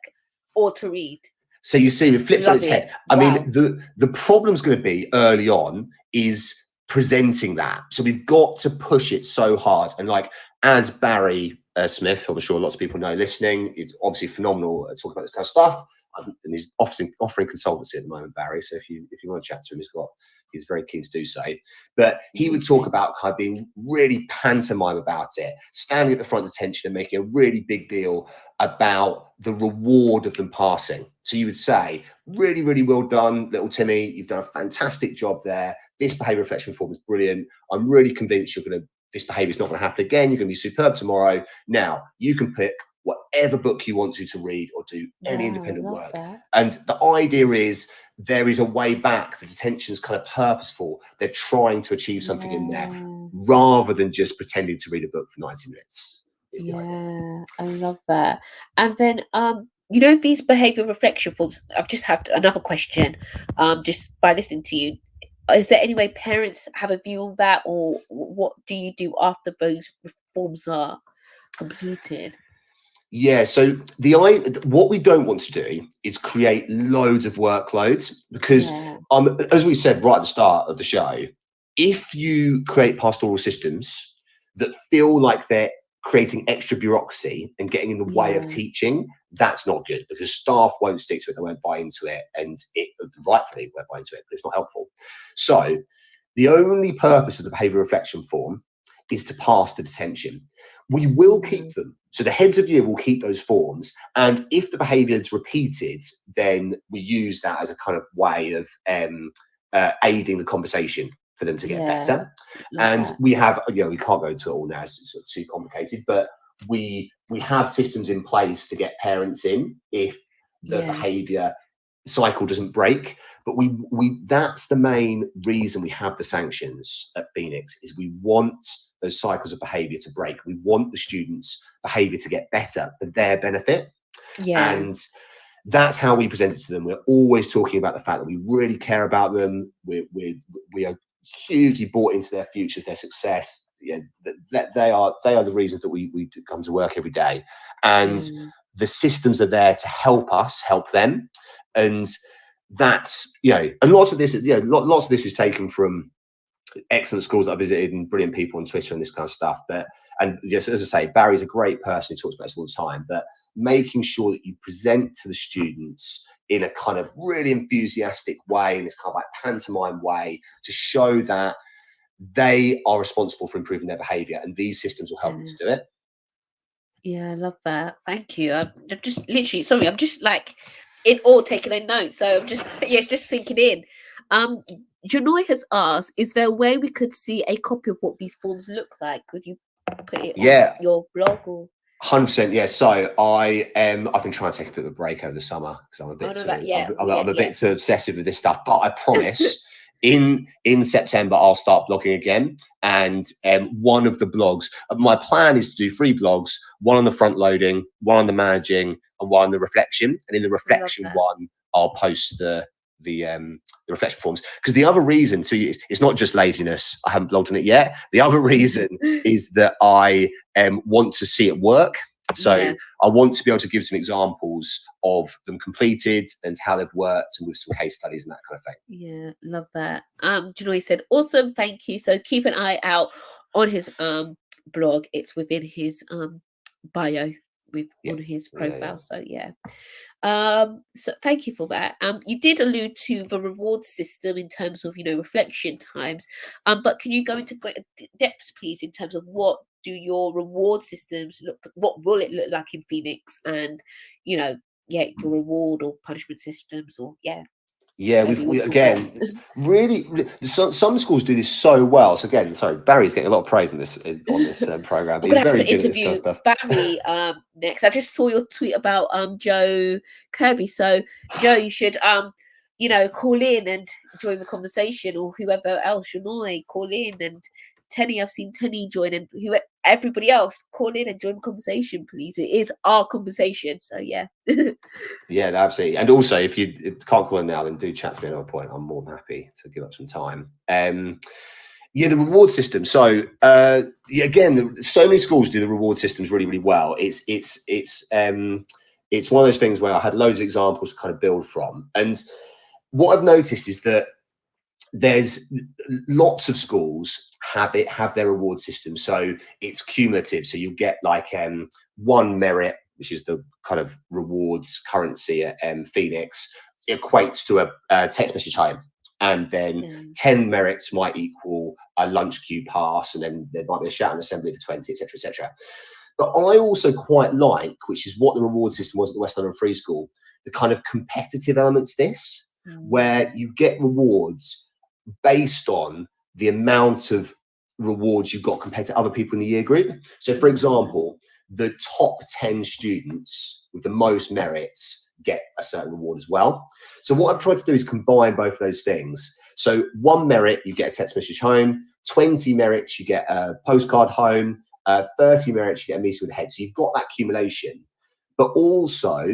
or to read. So you see, it flips on its head. I mean, the problem's going to be early on is presenting that. So we've got to push it so hard. And like, as Barry Smith, I'm sure lots of people know listening, it's obviously phenomenal at talking about this kind of stuff. And he's offering consultancy at the moment, Barry. So if you want to chat to him, he's very keen to do so. But he would talk about kind of being really pantomime about it, standing at the front of detention and making a really big deal about the reward of them passing. So you would say, really, really well done, little Timmy. You've done a fantastic job there. This behaviour reflection form is brilliant. I'm really convinced this behaviour is not going to happen again. You're going to be superb tomorrow. Now you can pick whatever book you want to read or do any independent work. And the idea is there is a way back. The detention is kind of purposeful. They're trying to achieve something in there rather than just pretending to read a book for 90 minutes. I love that. And then, these behaviour reflection forms, I've just had another question, just by listening to you. is there any way parents have a view on that, or what do you do after those reforms are completed? Yeah, so what we don't want to do is create loads of workloads, because Yeah. as we said right at the start of the show, if you create pastoral systems that feel like they're creating extra bureaucracy and getting in the way of Yeah. teaching, that's not good, because staff won't stick to it, they won't buy into it, and it rightfully won't buy into it, but it's not helpful. So the only purpose of the behaviour reflection form is to pass the detention. We will keep them. So the heads of year will keep those forms. And if the behaviour is repeated, then we use that as a kind of way of aiding the conversation for them to get better. And we have, we can't go into it all now, it's sort of too complicated, but we have systems in place to get parents in if the behaviour cycle doesn't break. But we that's the main reason we have the sanctions at Phoenix, is we want those cycles of behaviour to break. We want the students' behaviour to get better for their benefit. And that's how we present it to them. We're always talking about the fact that we really care about them. We are hugely bought into their futures, their success. That they are the reasons that we come to work every day. And the systems are there to help us help them. And that's, and lots of this is taken from excellent schools that I visited and brilliant people on Twitter and this kind of stuff. And yes, as I say, Barry's a great person who talks about this all the time, but making sure that you present to the students in a kind of really enthusiastic way, in this kind of like pantomime way, to show that they are responsible for improving their behaviour, and these systems will help them to do it. Yeah, I love that. Thank you. I'm just literally, sorry, I'm just like in all taking a note. So I'm just, it's just sinking in. Janoy has asked, is there a way we could see a copy of what these forms look like? Could you put it on your blog? Or 100%, yeah. So I've been trying to take a bit of a break over the summer because I'm a bit bit too obsessive with this stuff. But I promise, in September I'll start blogging again. And one of the blogs, my plan is to do 3 blogs: one on the front loading, one on the managing, and one on the reflection. And in the reflection one, I'll post the reflection forms, because the other reason too, it's not just laziness. I haven't blogged on it yet. The other reason is that I want to see it work. So I want to be able to give some examples of them completed and how they've worked, and with some case studies and that kind of thing. Yeah, love that. Janoy said, awesome, thank you. So keep an eye out on his blog. It's within his bio on his profile. So so thank you for that. You did allude to the reward system in terms of reflection times, but can you go into greater depth, please, in terms of what do your reward systems look, what will it look like in Phoenix, and your reward or punishment systems, or we again really some schools do this so well. So again, sorry, Barry's getting a lot of praise on this program. We're gonna have to interview Barry next. I just saw your tweet about Joe Kirby. So Joe, you should call in and join the conversation, or whoever else, call in, and Tenny, I've seen Tenny join, and everybody else, call in and join the conversation, please. It is our conversation, so yeah. Yeah, absolutely. And also, if you can't call in now, then do chat to me at another point. I'm more than happy to give up some time. The reward system. So again, so many schools do the reward systems really, really well. It's one of those things where I had loads of examples to kind of build from. And what I've noticed is that there's lots of schools have their reward system, so it's cumulative. So you get like 1 merit, which is the kind of rewards currency at Phoenix, equates to a text message home, and then 10 merits might equal a lunch queue pass, and then there might be a shout and assembly for 20, etc., etc. But I also quite like, which is what the reward system was at the West London Free School, the kind of competitive element to this, where you get rewards based on the amount of rewards you've got compared to other people in the year group. So for example, the top 10 students with the most merits get a certain reward as well. So what I've tried to do is combine both of those things. So 1 merit, you get a text message home, 20 merits, you get a postcard home, 30 merits, you get a meeting with the head. So you've got that accumulation, but also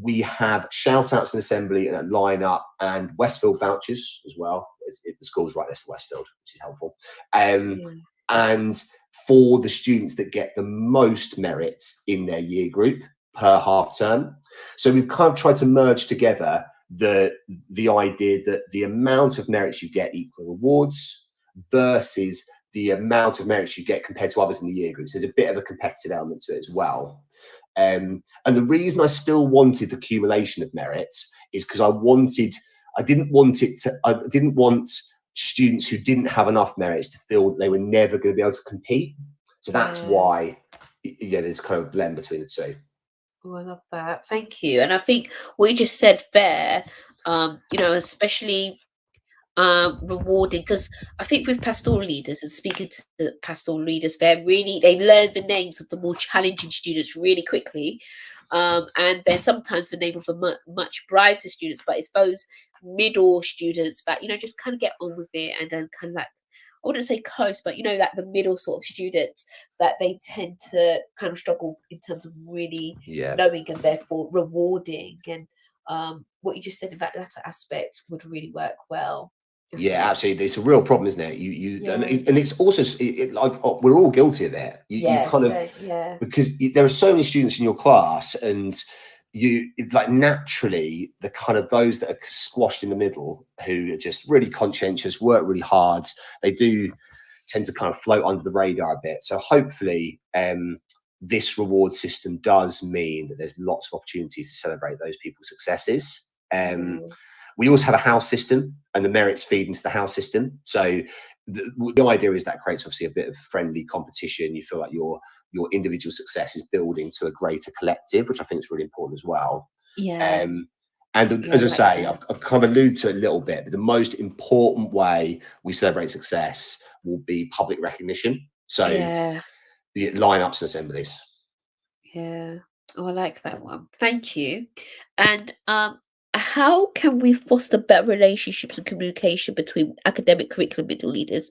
we have shout outs in assembly and a lineup and Westfield vouchers as well. If the school's right next to Westfield, which is helpful. And for the students that get the most merits in their year group per half term. So we've kind of tried to merge together the idea that the amount of merits you get equal rewards versus the amount of merits you get compared to others in the year groups. There's a bit of a competitive element to it as well. And the reason I still wanted the accumulation of merits is because I didn't want students who didn't have enough merits to feel that they were never going to be able to compete. So that's why, there's kind of a blend between the two. Oh, I love that. Thank you. And I think what you just said there, especially rewarding, because I think with pastoral leaders and speaking to the pastoral leaders, they learn the names of the more challenging students really quickly. And then sometimes the name of the much brighter students, but it's those middle students that, just kind of get on with it and then kind of like, I wouldn't say coast, but like the middle sort of students that they tend to kind of struggle in terms of really knowing and therefore rewarding. And what you just said in that latter aspect would really work well. Yeah, absolutely. It's a real problem, isn't it? And it's also like we're all guilty of it. Because there are so many students in your class, and you like naturally the kind of those that are squashed in the middle who are just really conscientious, work really hard. They do tend to kind of float under the radar a bit. So hopefully, this reward system does mean that there's lots of opportunities to celebrate those people's successes. We also have a house system, and the merits feed into the house system. So the idea is that creates obviously a bit of friendly competition. You feel like your individual success is building to a greater collective, which I think is really important as well. As I say, I've kind of alluded to it a little bit, but the most important way we celebrate success will be public recognition. So the lineups and assemblies. Yeah. Oh, I like that one. Thank you. And how can we foster better relationships and communication between academic curriculum middle leaders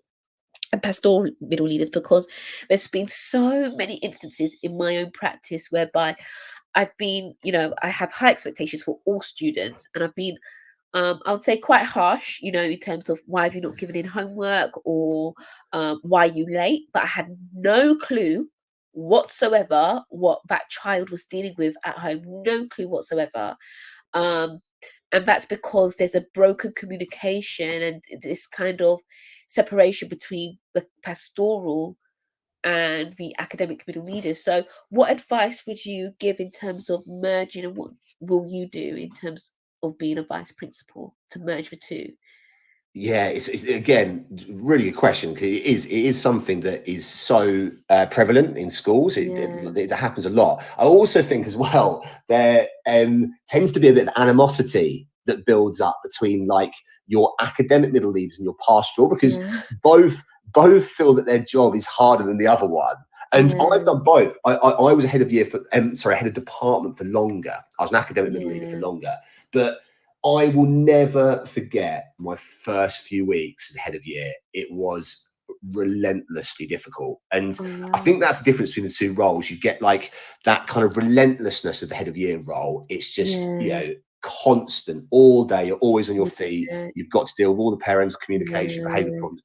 and pastoral middle leaders? Because there's been so many instances in my own practice whereby I've been, I have high expectations for all students, and I've been, I would say quite harsh, in terms of why have you not given in homework or why are you late? But I had no clue whatsoever what that child was dealing with at home, no clue whatsoever. And that's because there's a broken communication and this kind of separation between the pastoral and the academic middle leaders. So what advice would you give in terms of merging, and what will you do in terms of being a vice principal to merge the two? Yeah, it's again really good question, because it is something that is so prevalent in schools. It happens a lot. I also think as well there tends to be a bit of animosity that builds up between like your academic middle leaders and your pastoral, because both feel that their job is harder than the other one. And I've done both. I was a head of head of department for longer. I was an academic middle leader for longer, but I will never forget my first few weeks as head of year. It was relentlessly difficult. And I think that's the difference between the two roles. You get like that kind of relentlessness of the head of year role. It's just, constant all day. You're always on your feet. You've got to deal with all the parental communication, behavior problems,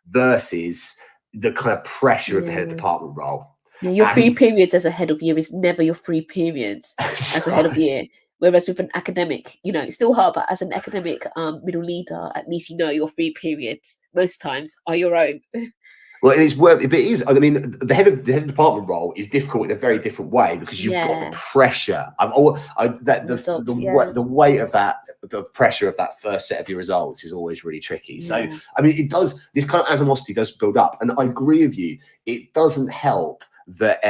versus the kind of pressure of the head of department role. Your free periods as a head of year is never your free periods as a head of year. Whereas with an academic, it's still hard, but as an academic middle leader, at least your free periods most times are your own. Well, it is worth it, but it is. I mean, the head of department role is difficult in a very different way, because you've got the pressure. The weight of that, the pressure of that first set of your results is always really tricky. So, I mean, this kind of animosity does build up, and I agree with you. It doesn't help that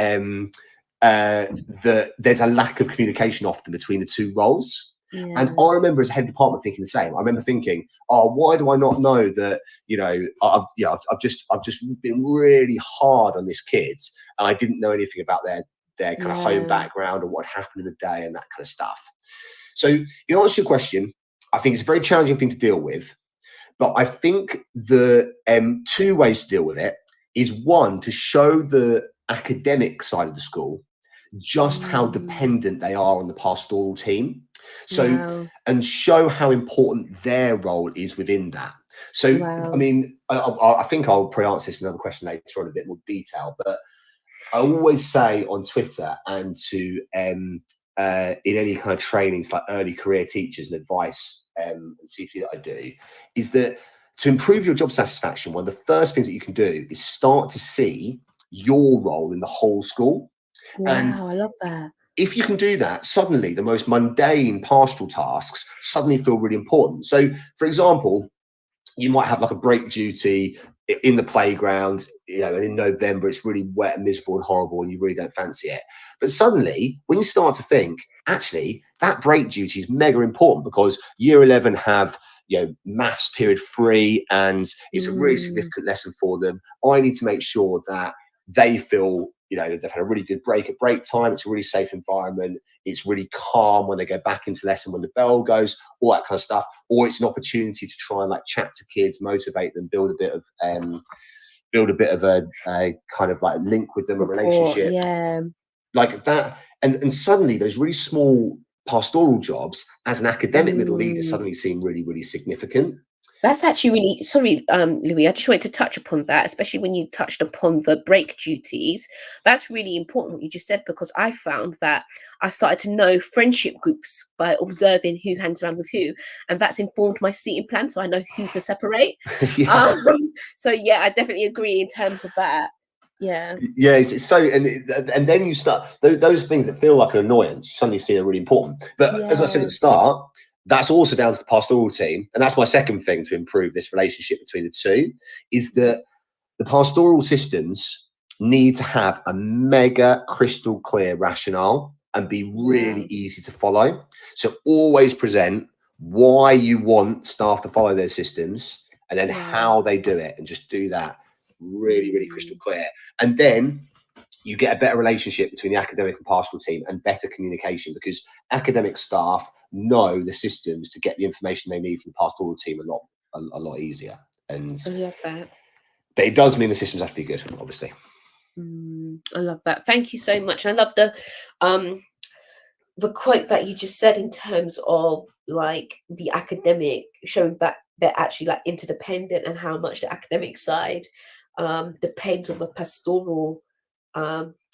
there's a lack of communication often between the two roles. And I remember as head of department thinking the same. I remember thinking, why do I not know that, I've just been really hard on this kids, and I didn't know anything about their kind of home background or what happened in the day and that kind of stuff. So, in answer to your question, I think it's a very challenging thing to deal with, but I think the two ways to deal with it is, one, to show the academic side of the school just how dependent they are on the pastoral team. So, Wow. and show how important their role is within that. So, Wow. I mean, I think I'll probably answer this another question later on in a bit more detail, but I always say on Twitter and to in any kind of trainings like early career teachers and advice and CPD that I do, is that to improve your job satisfaction, one of the first things that you can do is start to see your role in the whole school. And Wow, I love that. if you can do that, suddenly the most mundane pastoral tasks suddenly feel really important. So, for example, you might have like a break duty in the playground, and in November it's really wet and miserable and horrible and you really don't fancy it. But suddenly, when you start to think, actually, that break duty is mega important because year 11 have, maths period 3 and it's a really significant lesson for them. I need to make sure that they feel, they've had a really good break at break time. It's a really safe environment. It's really calm when they go back into lesson, when the bell goes, all that kind of stuff. Or it's an opportunity to try and like chat to kids, motivate them, build a bit of a kind of like link with them, a relationship. Yeah. Like that. And suddenly those really small pastoral jobs as an academic middle leader suddenly seem really, really significant. That's actually really, sorry, Louis, I just wanted to touch upon that, especially when you touched upon the break duties. That's really important what you just said, because I found that I started to know friendship groups by observing who hangs around with who, and that's informed my seating plan, so I know who to separate. So yeah, I definitely agree in terms of that. Yeah. Yeah, it's so, and then you start those things that feel like an annoyance, you suddenly see are really important. But as I said at the start, that's also down to the pastoral team. And that's my second thing to improve this relationship between the two, is that the pastoral systems need to have a mega crystal clear rationale and be really easy to follow. So always present why you want staff to follow those systems and then how they do it, and just do that really, really crystal clear. And then you get a better relationship between the academic and pastoral team and better communication, because academic staff know the systems to get the information they need from the pastoral team a lot easier. And I love that. But it does mean the systems have to be good, obviously. I love that. Thank you so much. I love the quote that you just said in terms of like the academic, showing that they're actually like interdependent, and how much the academic side depends on the pastoral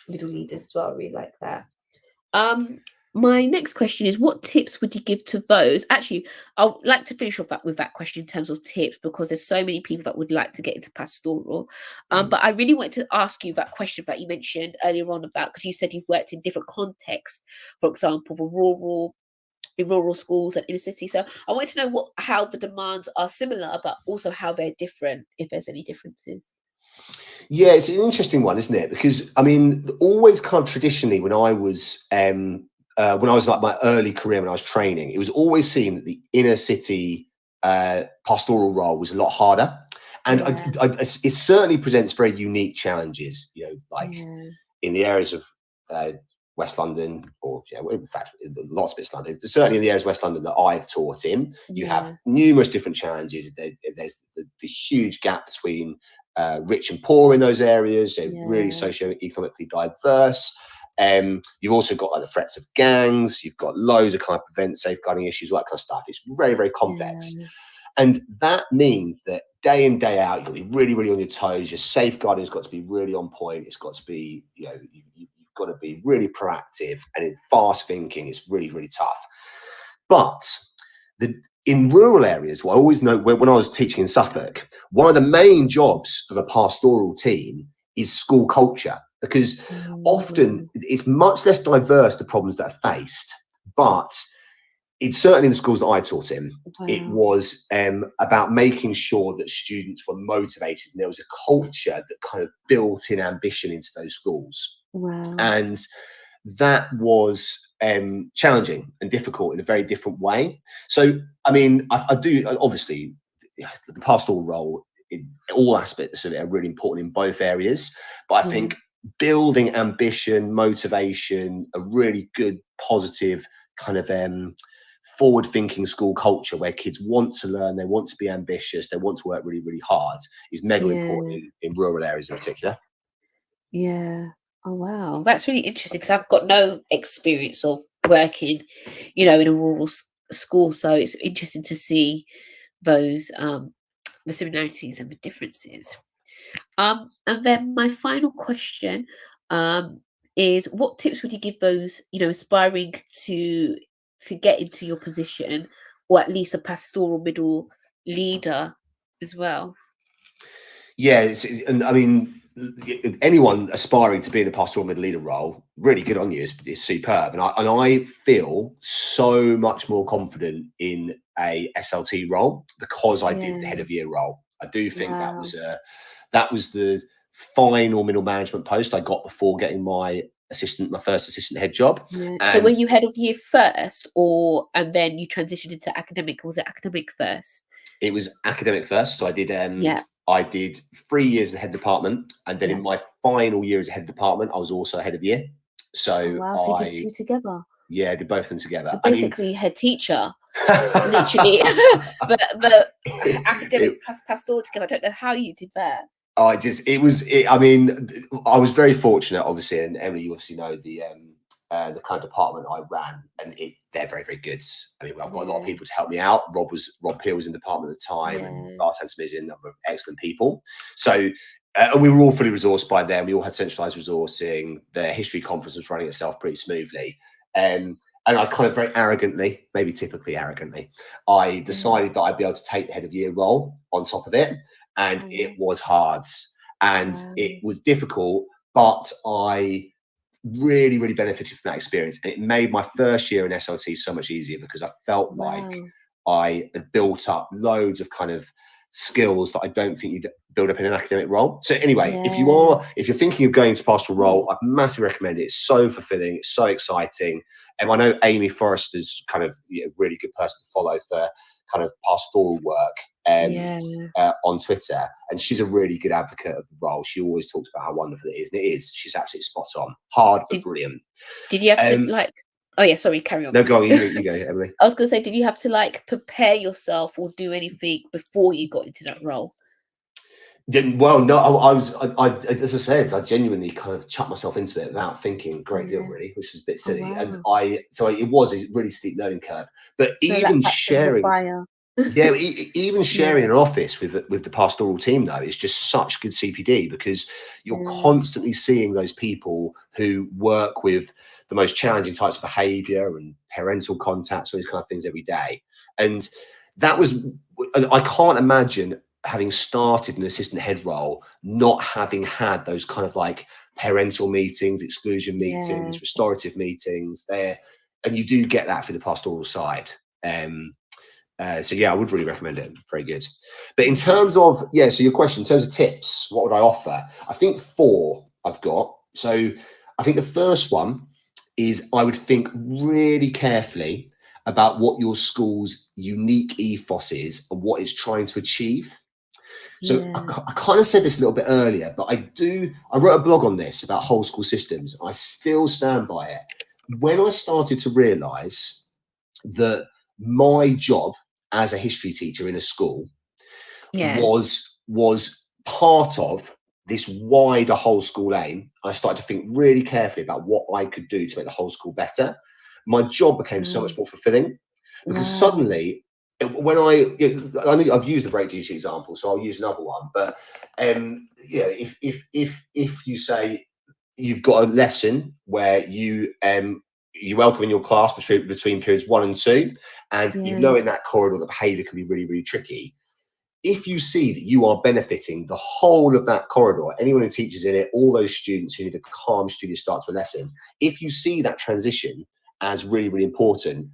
middle leaders as well. I really like that. My next question is, what tips would you give to those? Actually, I'd like to finish off with that question in terms of tips, because there's so many people that would like to get into pastoral. But I really want to ask you that question that you mentioned earlier on about, because you said you've worked in different contexts, for example, in rural schools and inner city. So I wanted to know how the demands are similar, but also how they're different, if there's any differences. Yeah, it's an interesting one, isn't it? Because I mean, always kind of traditionally, when I was like my early career, when I was training, it was always seen that the inner city pastoral role was a lot harder, and it certainly presents very unique challenges. In the areas of West London, or in fact, lots of it's London. Certainly in the areas of West London that I've taught in, you have numerous different challenges. There's the huge gap between rich and poor in those areas. They're really socio-economically diverse. You've also got like the threats of gangs. You've got loads of kind of prevent safeguarding issues, all that kind of stuff. It's very, very complex. And that means that day in, day out, you've got to be really, really on your toes. Your safeguarding has got to be really on point. It's got to be, you've got to be really proactive, and in fast thinking, it's really, really tough. But in rural areas, I always know when I was teaching in Suffolk, one of the main jobs of a pastoral team is school culture, because often it's much less diverse, the problems that are faced. But it's certainly in the schools that I taught in, it was about making sure that students were motivated, and there was a culture that kind of built in ambition into those schools. And that was challenging and difficult in a very different way. So, I mean, I do, obviously, the pastoral role, in all aspects of it, are really important in both areas. But I think building ambition, motivation, a really good, positive kind of forward-thinking school culture where kids want to learn, they want to be ambitious, they want to work really, really hard, is mega important in rural areas in particular. Yeah. Oh wow, that's really interesting because I've got no experience of working, you know, in a rural school. So it's interesting to see those the similarities and the differences. And then my final question um is, what tips would you give those, you know, aspiring to get into your position, or at least a pastoral middle leader as well? Yeah, and I mean, anyone aspiring to be in a pastoral mid leader role, really good on you. It's superb, and I feel so much more confident in a SLT role because I did the head Yeah. of year role. I do think Wow. that was the final middle management post I got before getting my first assistant head job, Yeah. So were and you head of year first, or and then you transitioned into academic, or was it academic first? it was academic first. So Yeah. I did 3 years as a head department, and then Yeah. in my final year as a head department, I was also head of year. Oh So wow. So you did two together. yeah, I did both of them together. You're I mean, basically head teacher, literally. The academic it, pastoral together. I don't know how you did that. I mean, I was very fortunate, obviously, and Emily, you obviously know the kind of department I ran, and they're very, very good. I mean, I've got a lot of Yeah. people to help me out. Rob Peel was in the department at the time, and Yeah. Vartan Smith is a number of excellent people. So, and we were all fully resourced by then. We all had centralized resourcing. The history conference was running itself pretty smoothly. And I kind of very arrogantly, maybe typically arrogantly, I decided that I'd be able to take the head of year role on top of it. And Oh, it wow. was hard and Wow. it was difficult, but I really, really benefited from that experience. And it made my first year in SLT so much easier because I felt like Wow. I had built up loads of kind of skills that I don't think you'd build up in an academic role. So anyway, if Yeah. you're thinking of going to pastoral role, Yeah. I'd massively recommend it. It's so fulfilling, it's so exciting. And I know Amy Forrester's kind of a really good person to follow for kind of pastoral work Yeah. on Twitter, and she's a really good advocate of the role. She always talks about how wonderful it is, and it is. She's absolutely spot on. Hard but Did brilliant. did you have to Um, like? Oh yeah. Sorry. Carry on. no, go on, you go, Emily. I was gonna say, did you have to like prepare yourself or do anything before you got into that role? Well, no, I, as I said, I genuinely kind of chucked myself into it without thinking a great deal, Yeah. really, which is a bit Oh silly. And wow. so it was a really steep learning curve. But So like even baptism with sharing, fire. yeah, even sharing Yeah. an office with the pastoral team though is just such good CPD because you're Yeah. constantly seeing those people who work with the most challenging types of behaviour and parental contacts, all these kind of things every day. And that was, I can't imagine having started an assistant head role not having had those kind of like parental meetings, exclusion Yeah. meetings, restorative meetings there, and you do get that through the pastoral side. So yeah, I would really recommend it. Very good. But in terms of, yeah, so your question, in terms of tips, what would I offer? I think 4 I've got. So I think the first one is I would think really carefully about what your school's unique ethos is and what it's trying to achieve. So Yeah. I kind of said this a little bit earlier, but I wrote a blog on this about whole school systems. I still stand by it. When I started to realize that my job as a history teacher in a school Yeah. was part of this wider whole school aim, I started to think really carefully about what I could do to make the whole school better. My job became so much more fulfilling because Wow. suddenly, when I know I've used the break duty example, so I'll use another one. But if you say you've got a lesson where you welcome in your class between periods 1 and 2, and you know in that corridor the behaviour can be really, really tricky. If you see that you are benefiting the whole of that corridor, anyone who teaches in it, all those students who need a calm, studious start to a lesson, if you see that transition as really, really important,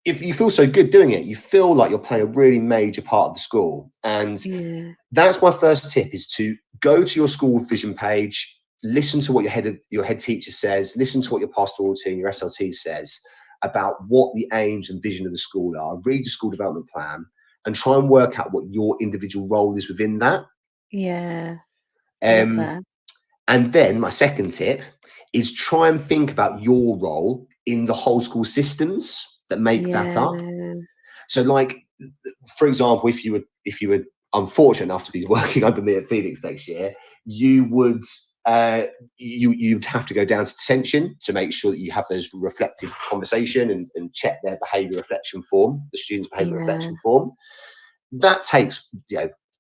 if you feel so good doing it, you feel like you're playing a really major part of the school. And Yeah. that's my first tip, is to go to your school vision page, listen to what your head teacher says, listen to what your pastoral team, your SLT says about what the aims and vision of the school are, read the school development plan, and try and work out what your individual role is within that. Yeah. Love that. And then my second tip is try and think about your role in the whole school systems that make that up. Yeah. So, like, for example, if you were unfortunate enough to be working under me at Phoenix next year, you would you'd have to go down to detention to make sure that you have those reflective conversation and check their behaviour reflection form, the student's behaviour reflection form. That takes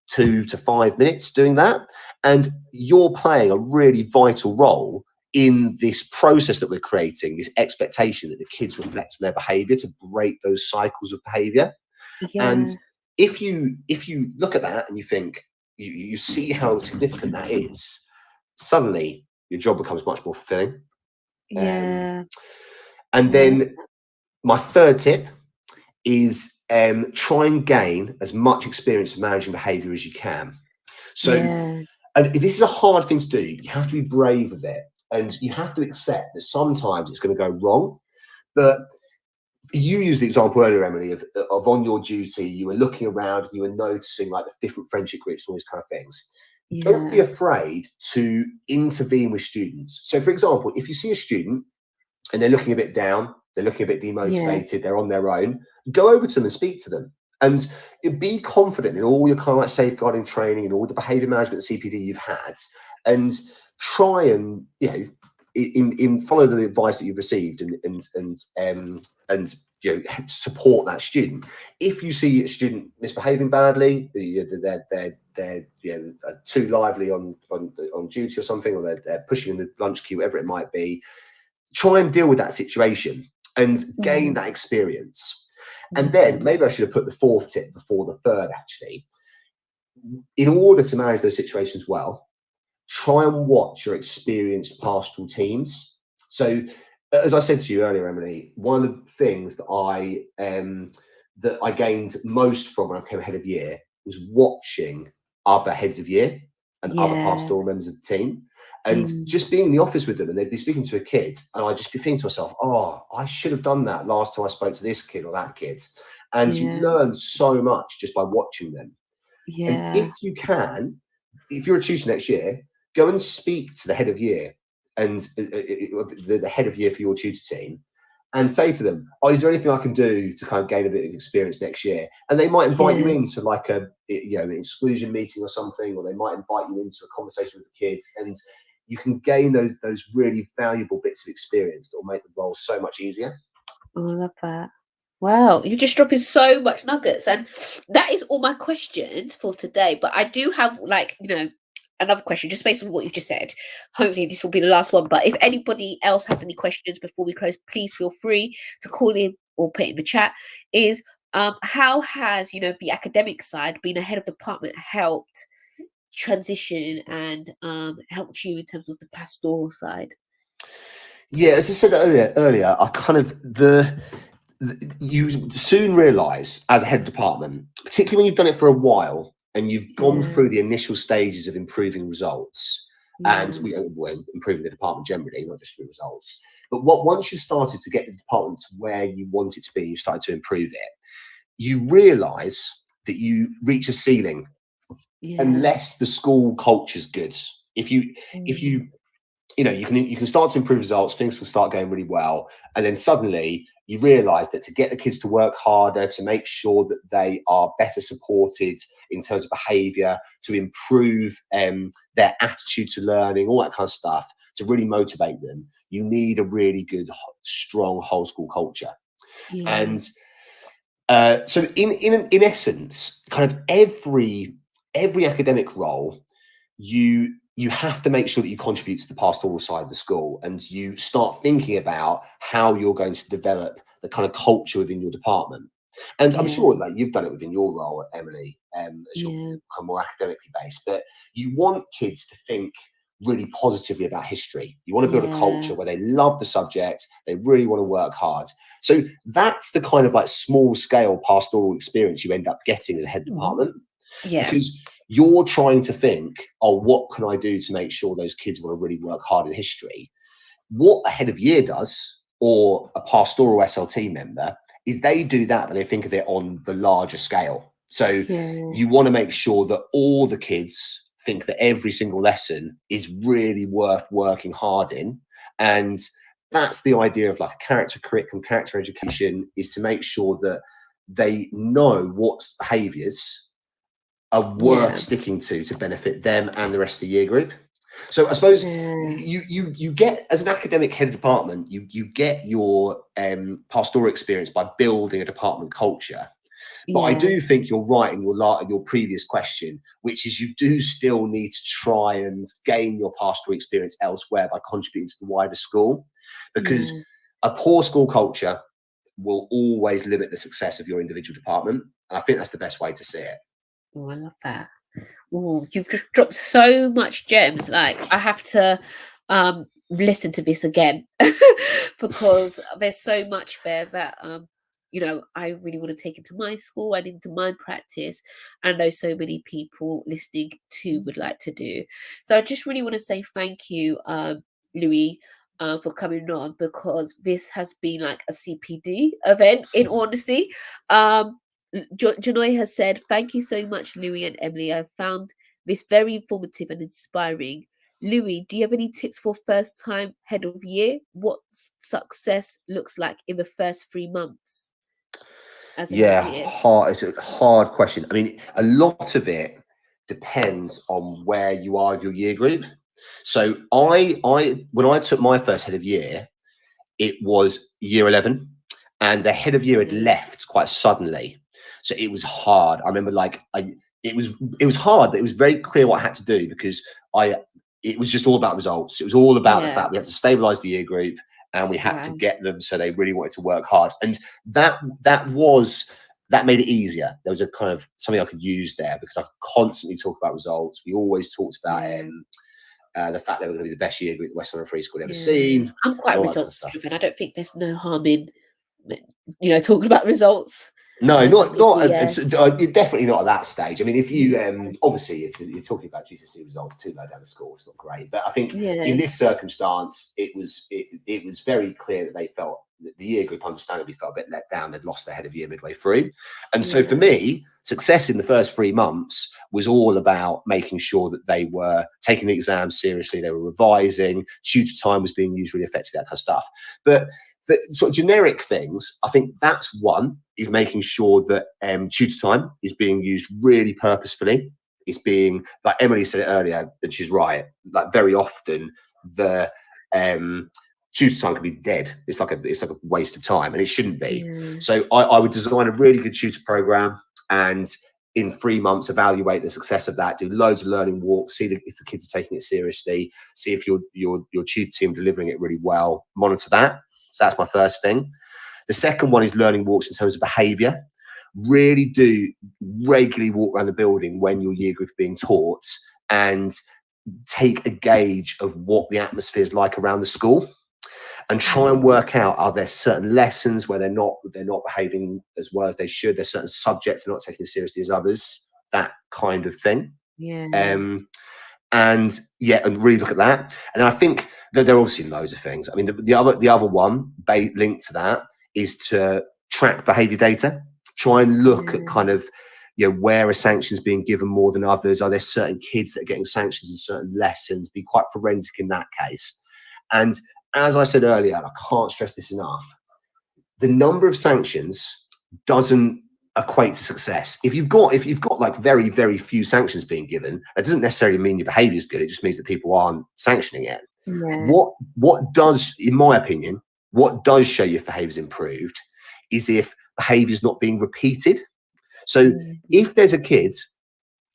2 to 5 minutes doing that, and you're playing a really vital role in this process that we're creating, this expectation that the kids reflect on their behaviour to break those cycles of behaviour. And if you look at that and you think, you see how significant that is, suddenly your job becomes much more fulfilling. And then my third tip is try and gain as much experience of managing behaviour as you can. So, and this is a hard thing to do. You have to be brave with it, and you have to accept that sometimes it's going to go wrong. But you used the example earlier, Emily, of on your duty, you were looking around and you were noticing like the different friendship groups, all these kind of things. Don't be afraid to intervene with students. So, for example, if you see a student and they're looking a bit down, they're looking a bit demotivated, they're on their own, go over to them and speak to them. And be confident in all your kind of like safeguarding training and all the behaviour management CPD you've had, and try and in follow the advice that you've received and support that student. If you see a student misbehaving badly, they're too lively on duty or something, or they're pushing in the lunch queue, whatever it might be, try and deal with that situation and gain that experience. And then maybe I should have put the fourth tip before the third, actually. In order to manage those situations well, try and watch your experienced pastoral teams. So, as I said to you earlier, Emily, one of the things that I gained most from when I became head of year was watching other heads of year and other pastoral members of the team, and just being in the office with them, and they'd be speaking to a kid, and I'd just be thinking to myself, oh, I should have done that last time I spoke to this kid or that kid. And you learn so much just by watching them. And if you can, if you're a tutor next year, go and speak to the head of year and the head of year for your tutor team, and say to them, oh, is there anything I can do to kind of gain a bit of experience next year? And they might invite you into like an exclusion meeting or something, or they might invite you into a conversation with the kids, and you can gain those really valuable bits of experience that will make the role so much easier. Oh, I love that. Wow, you're just dropping so much nuggets, and that is all my questions for today. But I do have another question just based on what you just said. Hopefully this will be the last one, but if anybody else has any questions before we close, please feel free to call in or put in the chat. Is how has the academic side, being a head of department, helped transition and helped you in terms of the pastoral side? As I said earlier, I kind of you soon realise as a head of department, particularly when you've done it for a while and you've gone through the initial stages of improving results and improving the department generally, not just through results. But once you've started to get the department to where you want it to be, you've started to improve it, you realise that you reach a ceiling unless the school culture is good. If you can start to improve results, things can start going really well, and then suddenly you realise that to get the kids to work harder, to make sure that they are better supported in terms of behaviour, to improve their attitude to learning, all that kind of stuff, to really motivate them, you need a really good, strong whole school culture. And so in essence, kind of every academic role, you have to make sure that you contribute to the pastoral side of the school, and you start thinking about how you're going to develop the kind of culture within your department. And I'm sure that you've done it within your role, Emily, as you're become more academically based, but you want kids to think really positively about history. You want to build a culture where they love the subject, they really want to work hard. So that's the kind of like small scale pastoral experience you end up getting as a head department. Because you're trying to think, oh, what can I do to make sure those kids want to really work hard in history? What a head of year does, or a pastoral SLT member, is they do that, but they think of it on the larger scale. So you want to make sure that all the kids think that every single lesson is really worth working hard in. And that's the idea of like a character curriculum, character education, is to make sure that they know what behaviours are worth sticking to benefit them and the rest of the year group. So I suppose Yeah. you get, as an academic head of department, you get your pastoral experience by building a department culture. But I Yeah. do think you're right in your previous question, which is you do still need to try and gain your pastoral experience elsewhere by contributing to the wider school, because Yeah. a poor school culture will always limit the success of your individual department. And I think that's the best way to see it. Oh, I love that. Oh, you've just dropped so much gems. Like, I have to listen to this again because there's so much there that you know, I really want to take into my school and into my practice, and I know so many people listening too would like to do. So I just really want to say thank you, Louis, for coming on, because this has been like a CPD event, in honesty. Janoy has said, thank you so much, Louis and Emily. I found this very informative and inspiring. Louis, do you have any tips for first time head of year? What success looks like in the first 3 months as a head of year? It's a hard question. I mean, a lot of it depends on where you are with your year group. So I when I took my first head of year, it was year 11, and the head of year had left quite suddenly. So it was hard. I remember it was hard, but it was very clear what I had to do, because it was just all about results. It was all about the fact we had to stabilize the year group, and we had to get them so they really wanted to work hard. And that made it easier. There was a kind of something I could use there, because I could constantly talk about results. We always talked about the fact that we're going to be the best year group the West London Free School had ever seen. I'm quite results driven. I don't think there's no harm in, you know, talking about results. No, definitely not at that stage. I mean, if you obviously if you're talking about GCSE results too low down the score, it's not great. But I think in this circumstance, it was very clear that they felt that the year group understandably felt a bit let down. They'd lost their head of year midway through, and so for me, success in the first 3 months was all about making sure that they were taking the exams seriously, they were revising, tutor time was being used really effectively, that kind of stuff. But the sort of generic things, I think that's one, is making sure that tutor time is being used really purposefully. It's being, like Emily said it earlier, and she's right, like very often the tutor time can be dead. It's like a waste of time, and it shouldn't be. So I would design a really good tutor program, and in 3 months evaluate the success of that, do loads of learning walks, see if the kids are taking it seriously, see if your tutor team delivering it really well, monitor that. So that's my first thing. The second one is learning walks in terms of behaviour. Really do regularly walk around the building when your year group are being taught, and take a gauge of what the atmosphere is like around the school, and try and work out, are there certain lessons where they're not behaving as well as they should? There's certain subjects they're not taking as seriously as others, that kind of thing. And really look at that. And I think that there are obviously loads of things. I mean, the other one linked to that is to track behaviour data. Try and look at kind of, you know, where are sanctions being given more than others? Are there certain kids that are getting sanctions in certain lessons? Be quite forensic in that case. And as I said earlier, and I can't stress this enough, the number of sanctions doesn't equate to success. If you've got like very, very few sanctions being given, that doesn't necessarily mean your behaviour is good. It just means that people aren't sanctioning it. What does, in my opinion, what does show you if behaviour's improved is if behaviour is not being repeated. So if there's a kid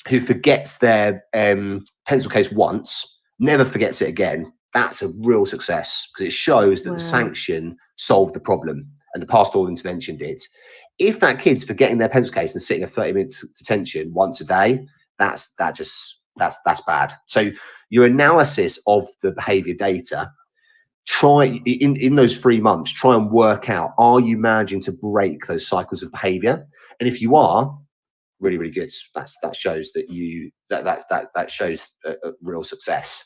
who forgets their pencil case once, never forgets it again, that's a real success, because it shows that the sanction solved the problem and the pastoral intervention did. If that kid's forgetting their pencil case and sitting a 30-minute detention once a day, that's bad. So your analysis of the behaviour data, try in those 3 months, try and work out, are you managing to break those cycles of behaviour? And if you are, really, really good. That shows that that shows a real success.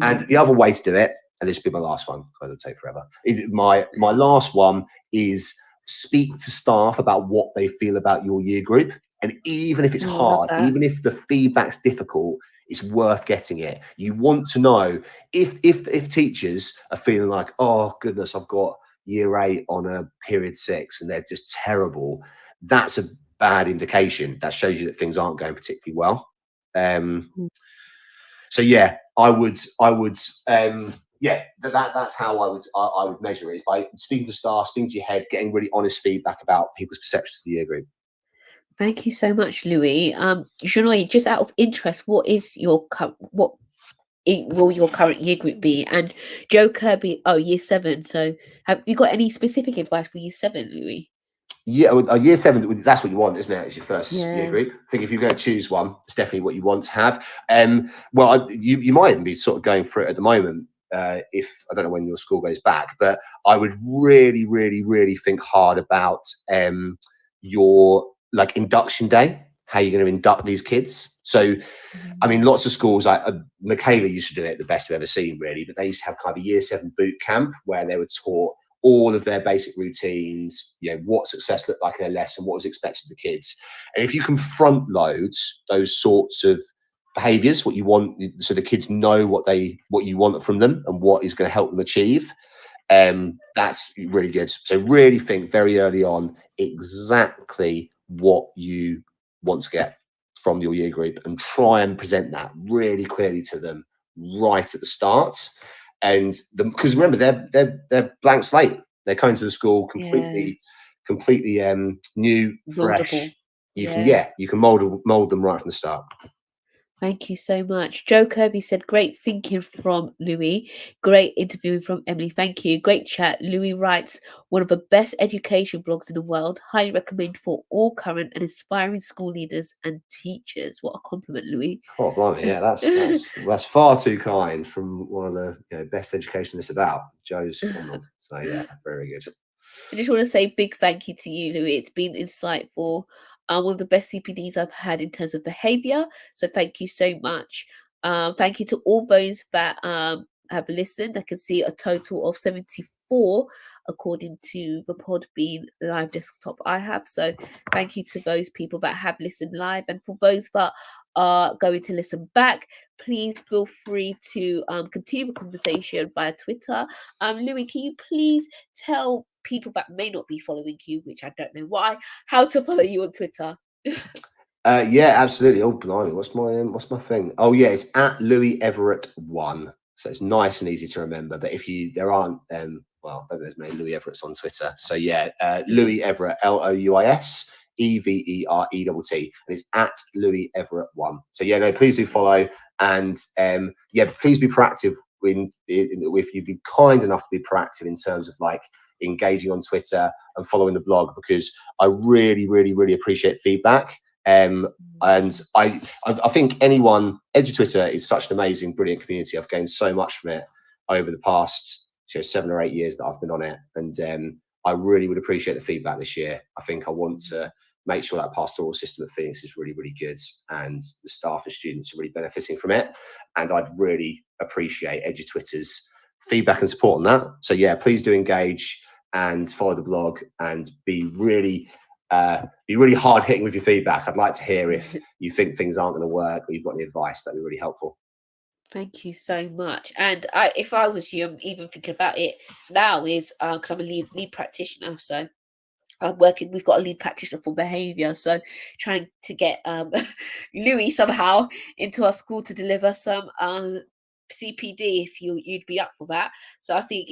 And the other way to do it, and this will be my last one, because it'll take forever, is my last one is speak to staff about what they feel about your year group. And even if it's hard, even if the feedback's difficult, it's worth getting it. You want to know if teachers are feeling like, oh goodness, I've got year 8 on a period 6 and they're just terrible. That's a bad indication. That shows you that things aren't going particularly well. So yeah, I would yeah, that's how I would measure it, by speaking to staff, speaking to your head, getting really honest feedback about people's perceptions of the year group. Thank you so much, Louis. Jean-Louis, just out of interest, what is your will your current year group be? And Joe Kirby, year 7. So have you got any specific advice for year 7, Louis? Yeah, year 7, that's what you want, isn't it? It's your first year Yeah. group. I think if you're going to choose one, it's definitely what you want to have. Well, you might even be sort of going through it at the moment. If I don't know when your school goes back, but I would really, really, really think hard about your like induction day, how you're going to induct these kids. So, I mean, lots of schools, like Michaela used to do it, the best I've ever seen, really, but they used to have kind of a year 7 boot camp where they were taught all of their basic routines, you know, what success looked like in a lesson, what was expected of the kids. And if you can front load those sorts of behaviors, what you want, so the kids know what you want from them and what is going to help them achieve, that's really good. So really think very early on exactly what you want to get from your year group and try and present that really clearly to them right at the start. And because remember, they're blank slate. They're coming to the school completely new, fresh. Moldable. You can mold them right from the start. Thank you so much. Joe Kirby said, great thinking from Louis. Great interviewing from Emily. Thank you. Great chat. Louis writes one of the best education blogs in the world. Highly recommend for all current and aspiring school leaders and teachers. What a compliment, Louis. Oh, blimey, yeah, that's far too kind from one of the best educationists about. Joe's phenomenal. So yeah, very good. I just want to say big thank you to you, Louis. It's been insightful. One of the best CPDs I've had in terms of behaviour. So thank you so much. Thank you to all those that have listened. I can see a total of 74 according to the Podbean live desktop I have. So thank you to those people that have listened live, and for those that are going to listen back, please feel free to continue the conversation via Twitter. Louis, can you please tell people that may not be following you, which I don't know why, how to follow you on Twitter? Yeah, absolutely. Oh, blimey, what's my thing? Oh yeah, it's at Louis Everett 1. So it's nice and easy to remember. But if there aren't, well, I don't know there's many Louis Everetts on Twitter. So yeah, Louis Everett, LOUIS EVERETT, and it's at Louis Everett 1. So yeah, no, please do follow, and yeah, please be proactive if you'd be kind enough to be proactive in terms of like engaging on Twitter and following the blog, because I really, really, really appreciate feedback. And I think EduTwitter is such an amazing, brilliant community. I've gained so much from it over the past 7 or 8 years that I've been on it, and I really would appreciate the feedback this year. I think I want to make sure that pastoral system at Phoenix is really, really good, and the staff and students are really benefiting from it. And I'd really appreciate EduTwitter's feedback and support on that. So yeah, please do engage and follow the blog, and be really hard hitting with your feedback. I'd like to hear if you think things aren't going to work or you've got any advice. That'd be really helpful. Thank you so much. And if I was you, I'm even thinking about it now, is because I'm a lead practitioner, so I'm working. We've got a lead practitioner for behaviour, so trying to get Louis somehow into our school to deliver some CPD, if you'd be up for that. So I think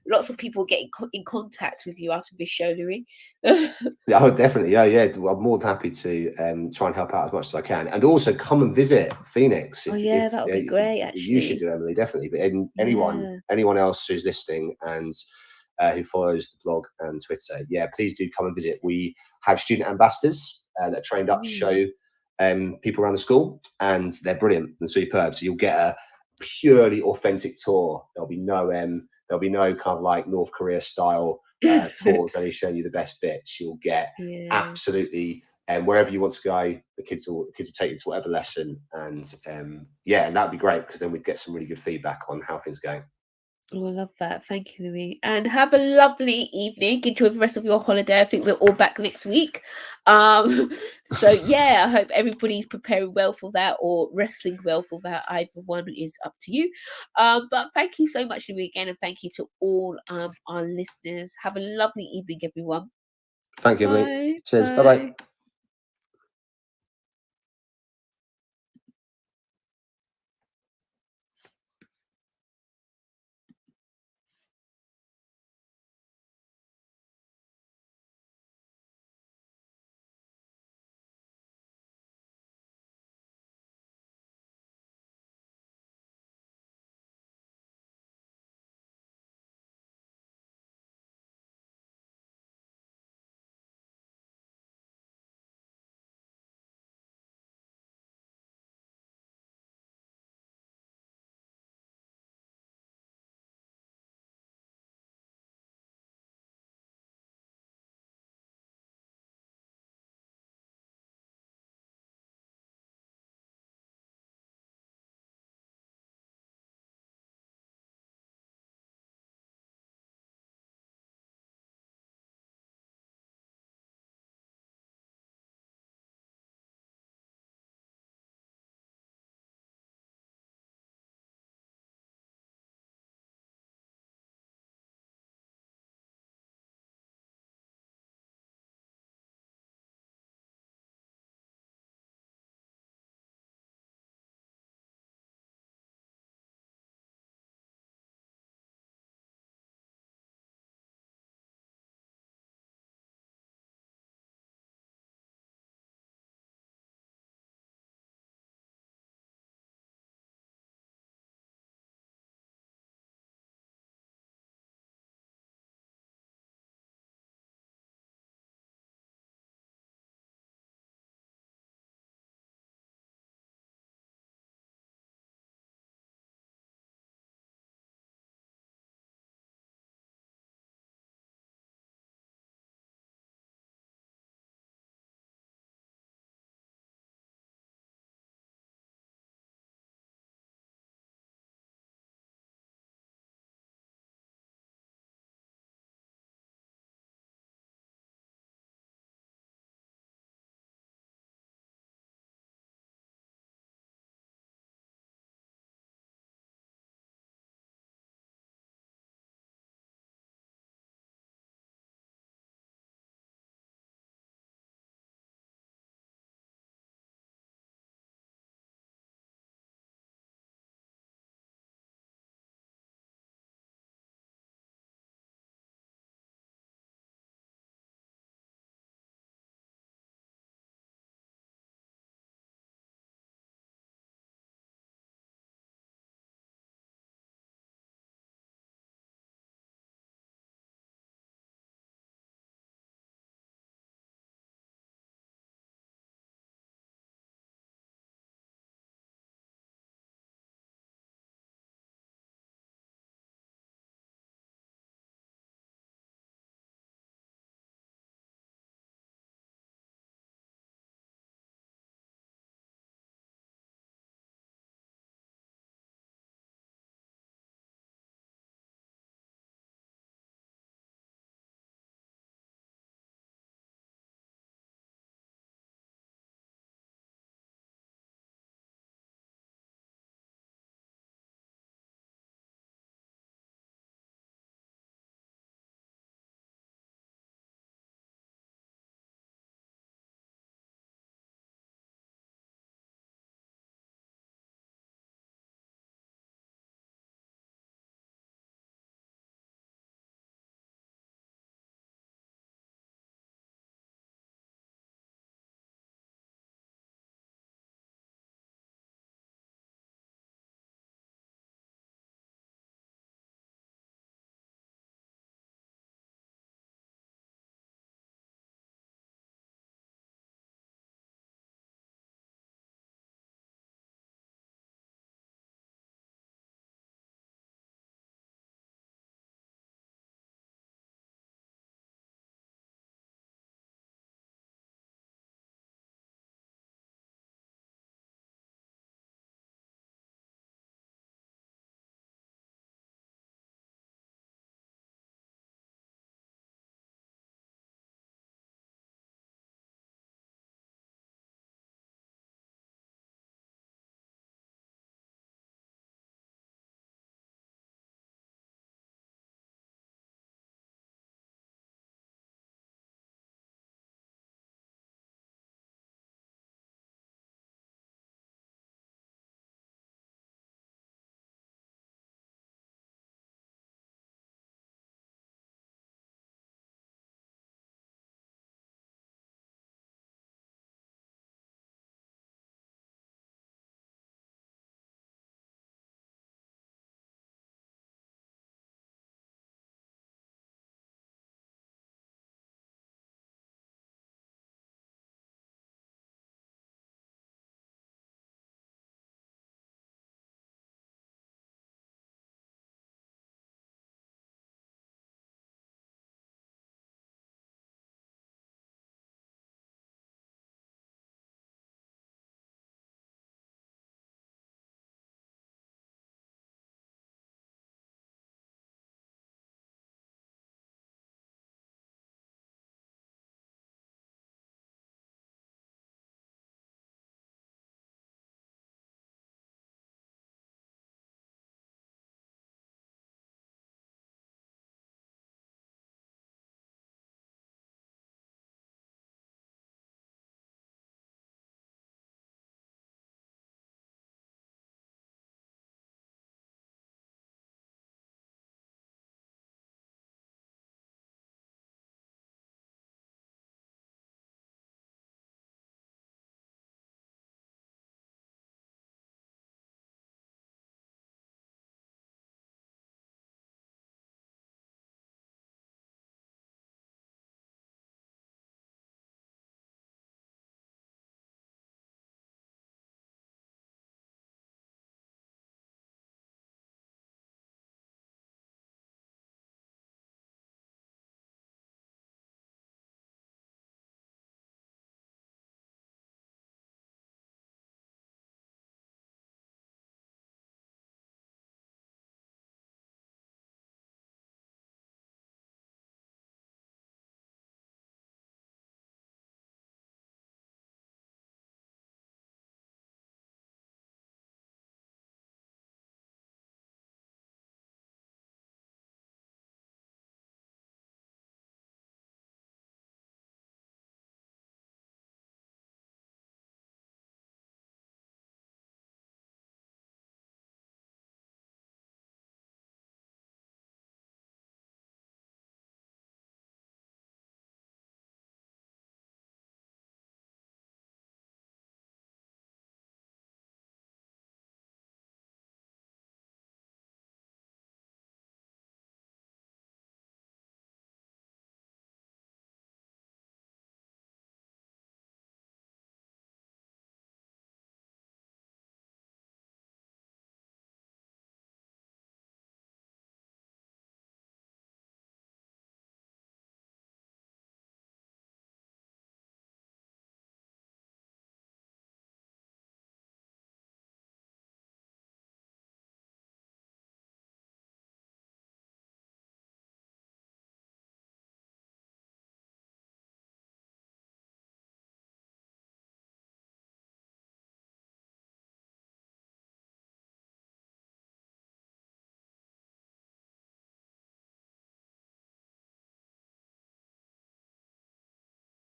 lots of people get in contact with you after this show, Louis. Yeah, oh, definitely. Yeah. I'm more than happy to try and help out as much as I can, and also come and visit Phoenix. That would be great. Actually, you should do, Emily, definitely. But anyone else who's listening and who follows the blog and Twitter, yeah, please do come and visit. We have student ambassadors that are trained up to show people around the school, and they're brilliant and superb. So you'll get a purely authentic tour. There'll be no kind of like North Korea style tours only showing you the best bits. You'll get absolutely wherever you want to go, the kids will take you to whatever lesson, and and that'd be great, because then we'd get some really good feedback on how things are going. Oh, I love that. Thank you, Louis. And have a lovely evening. Enjoy the rest of your holiday. I think we're all back next week. So yeah, I hope everybody's preparing well for that, or resting well for that. Either one is up to you. But thank you so much, Louis, again, and thank you to all our listeners. Have a lovely evening, everyone. Thank you, Emily. Cheers. Bye-bye.